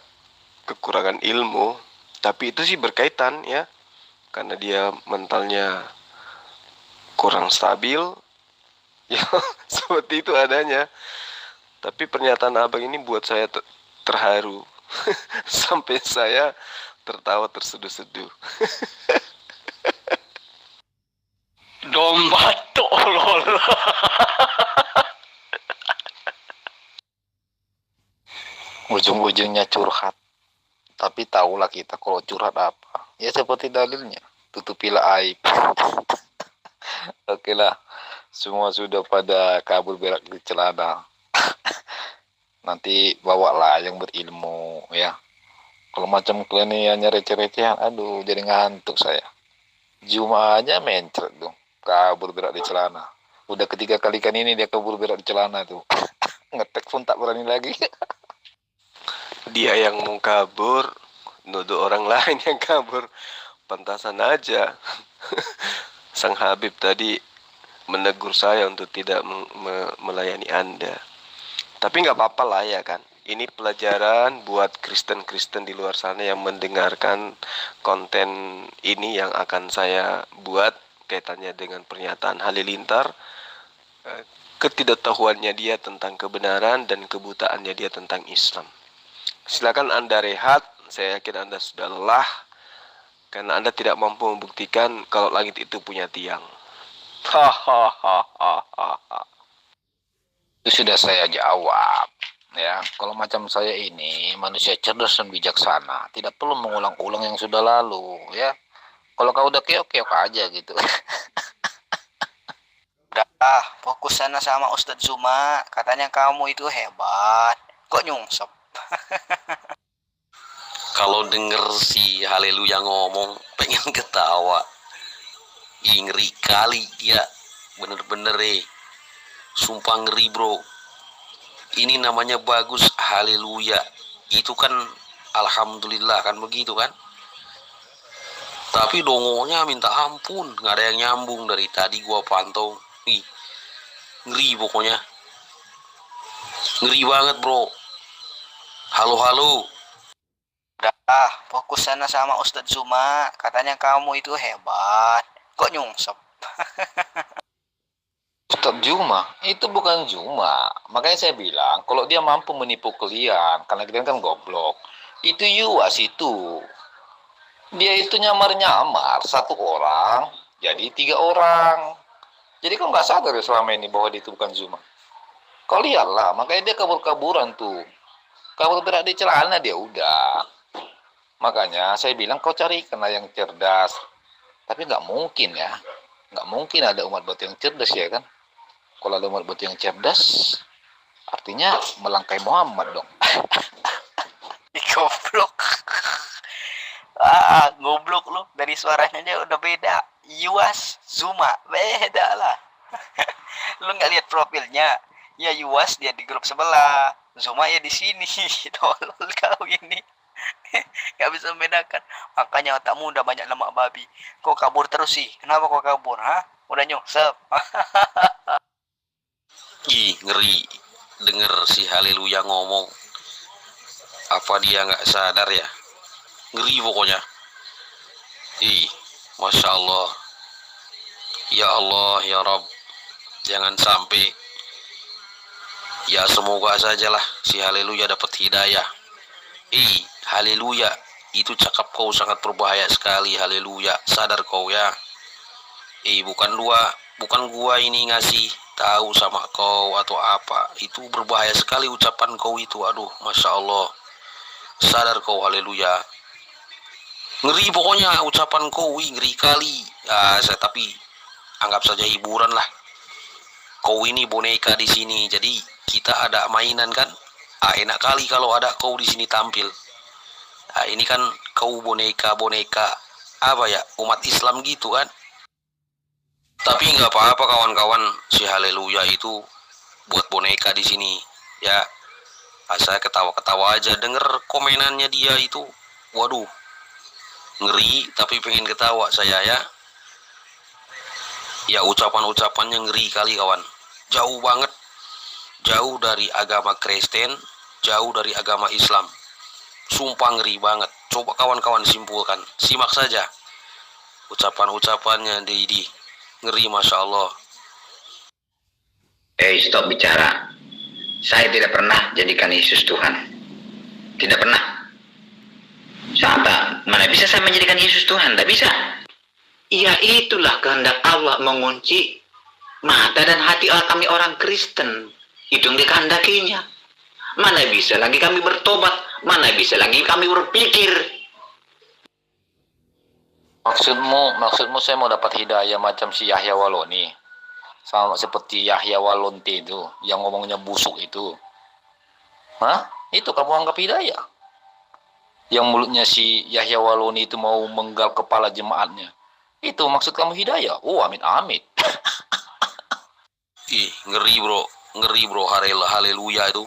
kekurangan ilmu. Tapi itu sih berkaitan ya, karena dia mentalnya kurang stabil. Ya seperti itu adanya. Tapi pernyataan abang ini buat saya terharu. Sampai saya tertawa terseduh-seduh. Domba tolol. Ujung-ujungnya curhat. Tapi tahulah kita kalau curhat apa. Ya seperti dalilnya, tutupilah aib. Oke lah, semua sudah pada kabur berak di celana. Nanti bawalah yang berilmu ya. Kalau macam kalian yang receh-recehan, aduh jadi ngantuk saya. Juma aja mencret tuh. Kabur berak di celana. Udah ketiga kali kan ini dia kabur berak di celana tuh. Ngetek pun tak berani lagi. Dia yang mau kabur, nuduh orang lain yang kabur. Pantasan aja. Sang Habib tadi menegur saya untuk tidak melayani Anda. Tapi nggak apa-apa lah ya kan. Ini pelajaran buat Kristen-Kristen di luar sana yang mendengarkan konten ini yang akan saya buat kaitannya dengan pernyataan Halilintar, ketidaktahuannya dia tentang kebenaran dan kebutaannya dia tentang Islam. Silakan Anda rehat, saya yakin Anda sudah lelah karena Anda tidak mampu membuktikan kalau langit itu punya tiang. Hahaha. Itu sudah saya jawab. Ya, kalau macam saya ini manusia cerdas dan bijaksana, tidak perlu mengulang-ulang yang sudah lalu, ya. Kalau kau udah keok aja gitu. Udah, fokus sana sama Ustadz Zuma. Katanya kamu itu hebat. Kok nyungsep? Kalau denger si Haleluya ngomong, pengen ketawa. Ih, ngeri kali dia. Bener-bener sumpah ngeri bro. Ini namanya bagus Haleluya. Itu kan Alhamdulillah kan begitu kan. Tapi dongonya minta ampun. Gak ada yang nyambung dari tadi gua pantau. Ih, ngeri pokoknya. Ngeri banget bro. Halo. Udah, fokus sana sama Ustadz Zuma. Katanya kamu itu hebat. Kok nyungsep? Ustadz Juma, itu bukan Juma. Makanya saya bilang, kalau dia mampu menipu kalian, karena kalian kan goblok, itu Yuas itu. Dia itu nyamar-nyamar, satu orang, jadi 3 orang. Jadi kau nggak sadar ya selama ini bahwa dia itu bukan Juma. Kau lihatlah, makanya dia kabur-kaburan tuh. Kabur berak di celana dia udah. Makanya saya bilang kau cari kena yang cerdas. Tapi nggak mungkin ya. Nggak mungkin ada umat batu yang cerdas ya kan. Kalau ada umat batu yang cerdas, artinya melangkai Muhammad dong. Goblok. Goblok lu. Dari suaranya aja udah beda. Yuas Zuma, beda lah. Lu nggak lihat profilnya? Ya Yuas dia di grup sebelah, Zuma ya di sini. Tolol kau ini. Gak bisa membedakan. Makanya otakmu udah banyak lemak babi. Kok kabur terus sih? Kenapa kok kabur? Hah? Udah nyungsep. Ih, ngeri. Denger si Haleluya ngomong. Apa dia nggak sadar ya? Ngeri pokoknya. Ih, Masya Allah. Ya Allah, ya Rabb. Jangan sampai. Ya semoga sajalah si Haleluya dapat hidayah. Haleluya. Itu cakap kau sangat berbahaya sekali. Haleluya. Sadar kau ya. Bukan gua ini ngasih tahu sama kau atau apa. Itu berbahaya sekali ucapan kau itu. Aduh, Masya Allah. Sadar kau, haleluya. Ngeri pokoknya ucapan kau, ngeri kali. Tapi anggap saja hiburan lah. Kau ini boneka di sini, jadi kita ada mainan kan. Enak kali kalau ada kau di sini tampil. Ini kan kau boneka apa ya, umat Islam gitu kan. Tapi nggak apa-apa kawan-kawan, si Haleluya itu buat boneka di sini ya. Saya ketawa-ketawa aja denger komenannya dia itu. Waduh, ngeri tapi pengen ketawa saya ya. Ya ucapan-ucapannya ngeri kali kawan. Jauh banget. Jauh dari agama Kristen, jauh dari agama Islam. Sumpah ngeri banget. Coba kawan-kawan simpulkan. Simak saja ucapan-ucapannya di ngeri, Masya Allah. Stop bicara. Saya tidak pernah jadikan Yesus Tuhan. Tidak pernah. Siapa? Mana bisa saya menjadikan Yesus Tuhan? Tidak bisa. Ya itulah kehendak Allah mengunci mata dan hati kami orang Kristen. Itu yang dikehendakinya. Mana bisa lagi kami bertobat. Mana bisa lagi kami berpikir. Maksudmu saya mau dapat hidayah macam si Yahya Waloni. Sama seperti Yahya Walonte itu, yang ngomongnya busuk itu. Hah? Itu kamu anggap hidayah? Yang mulutnya si Yahya Waloni itu mau menggal kepala jemaatnya. Itu maksud kamu hidayah? Oh, amit-amit. Ih, ngeri bro, haleluya itu.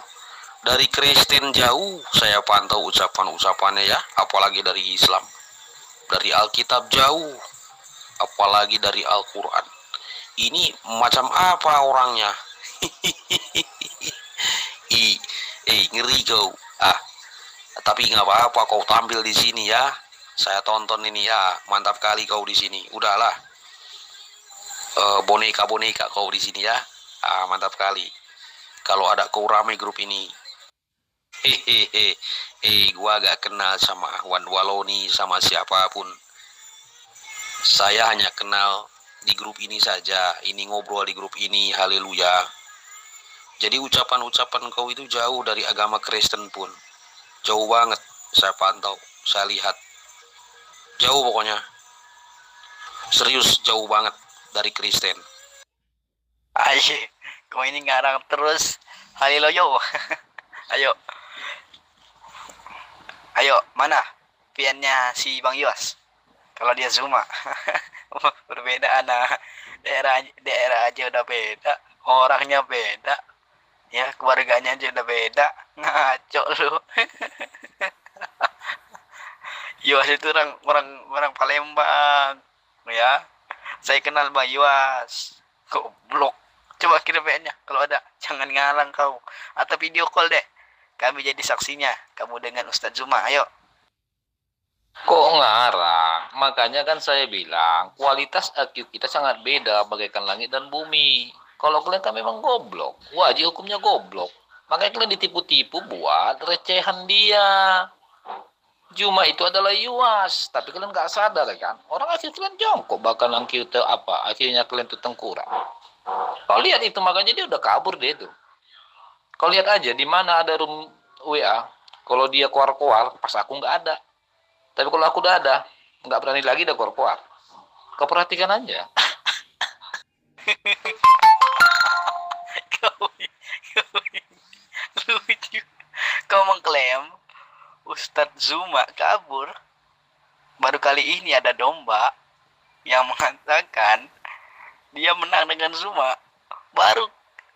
Dari Kristen jauh saya pantau ucapan-ucapannya ya, apalagi dari Islam. Dari Alkitab jauh, apalagi dari Al-Quran. Ini macam apa orangnya? Ngeri kau. Tapi nggak apa-apa, kau tampil di sini ya. Saya tonton ini ya, mantap kali kau di sini. Udahlah, boneka-boneka kau di sini ya. Mantap kali. Kalau ada kau ramai grup ini. Gua gak kenal sama Ahwan Waloni sama siapapun. Saya hanya kenal di grup ini saja. Ini ngobrol di grup ini, haleluya. Jadi ucapan-ucapan kau itu jauh dari agama Kristen pun. Jauh banget, saya pantau, saya lihat. Jauh pokoknya. Serius, jauh banget dari Kristen. Ayo, kau ini ngarang terus. Haleluya. Ayo, mana VN-nya si Bang Yos? Kalau dia Zuma. Berbeda anak. Daerah aja udah beda, orangnya beda. Ya, keluarganya aja udah beda. Ngaco lu. Yos itu orang Palembang. Ya. Saya kenal Bang Yos. Goblok. Coba kirim VN-nya kalau ada. Jangan ngalang kau. Atau video call deh. Kami jadi saksinya. Kamu dengan Ustadz Zuma. Ayo. Kok ngarang? Makanya kan saya bilang, kualitas IQ kita sangat beda bagaikan langit dan bumi. Kalau kalian kan memang goblok, wajib hukumnya goblok. Makanya kalian ditipu-tipu buat recehan dia. Zuma itu adalah yuas, tapi kalian gak sadar kan? Orang IQ kalian jongkok, bahkan IQ itu apa? Akhirnya kalian tuh tengkurap. Kalau lihat itu, makanya dia udah kabur deh itu. Kau lihat aja di mana ada room WA. Kalau dia keluar-keluar, pas aku nggak ada. Tapi kalau aku udah ada, nggak berani lagi dah keluar-keluar. Kau perhatikan aja. Lucu. Kau mengklaim Ustadz Zuma kabur. Baru kali ini ada domba yang mengatakan dia menang dengan Zuma. Baru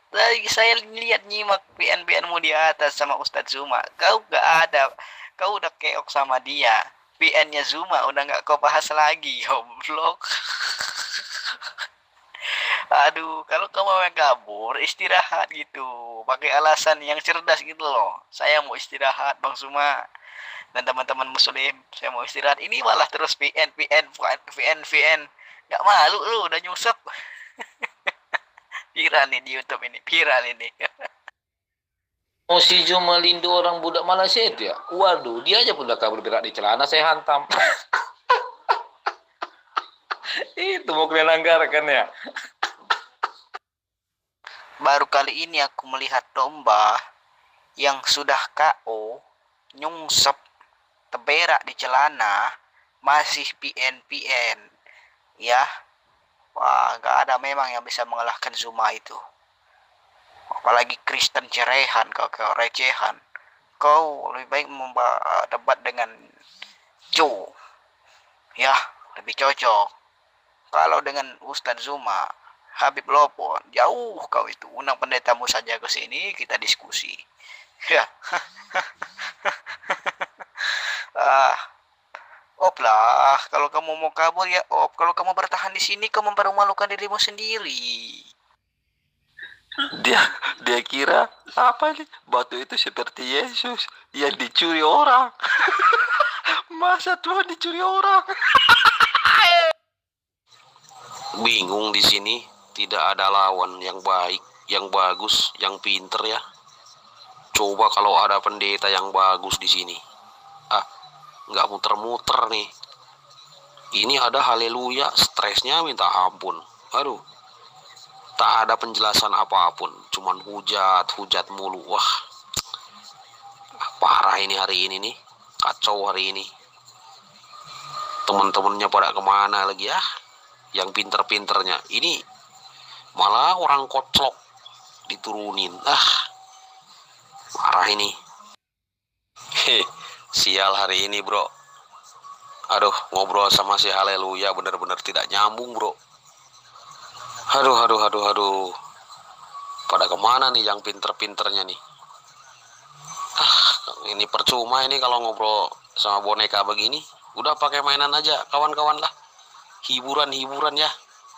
tadi saya lihat nyimak PN-PNmu di atas sama Ustadz Zuma. Kau gak ada. Kau udah keok sama dia. PN-nya Zuma udah gak kau bahas lagi. Goblok. Aduh, kalau kamu mau kabur, istirahat gitu. Pakai alasan yang cerdas gitu loh. Saya mau istirahat, Bang Zuma. Dan teman-teman muslim, saya mau istirahat. Ini malah terus VN. Gak malu lu, udah nyusap. Viral nih di YouTube ini, viral ini. Oh, si Zuma lindu orang budak Malaysia itu ya? Waduh, dia aja pun udah kabur berak di celana, saya hantam. Itu mau kalian anggarkan ya? Baru kali ini aku melihat domba yang sudah KO, nyungsep, teberak di celana, masih PN. Ya, wah, gak ada memang yang bisa mengalahkan Zuma itu. Apalagi Kristen cerehan, kau recehan. Kau lebih baik debat dengan Joe. Ya, lebih cocok. Kalau dengan Ustadz Zuma, Habib Lopon, jauh kau itu. Undang pendetamu saja ke sini, kita diskusi. Ya. Op lah, kalau kamu mau kabur ya op. Kalau kamu bertahan di sini, kau mempermalukan dirimu sendiri. Dia kira apa nih? Batu itu seperti Yesus yang dicuri orang. Masa Tuhan dicuri orang? Bingung di sini, tidak ada lawan yang baik, yang bagus, yang pinter ya. Coba kalau ada pendeta yang bagus di sini. Nggak muter-muter nih. Ini ada haleluya, stresnya minta ampun. Aduh, tak ada penjelasan apapun, cuman hujat mulu. Wah, parah ini hari ini nih, kacau hari ini. Teman-temannya pada kemana lagi ya? Yang pinter-pinternya ini malah orang koclok diturunin. Parah ini. Sial hari ini bro. Aduh, ngobrol sama si Haleluya bener-bener tidak nyambung, bro. Aduh. Pada kemana nih yang pinter-pinternya nih? Ini percuma ini kalau ngobrol sama boneka begini. Udah pakai mainan aja, kawan-kawan lah. Hiburan ya.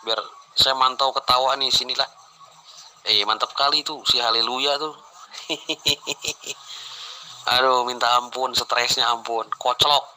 Biar saya mantau ketawa nih sinilah. Mantap kali tuh si Haleluya tuh. Aduh, minta ampun, stresnya ampun. Koclok.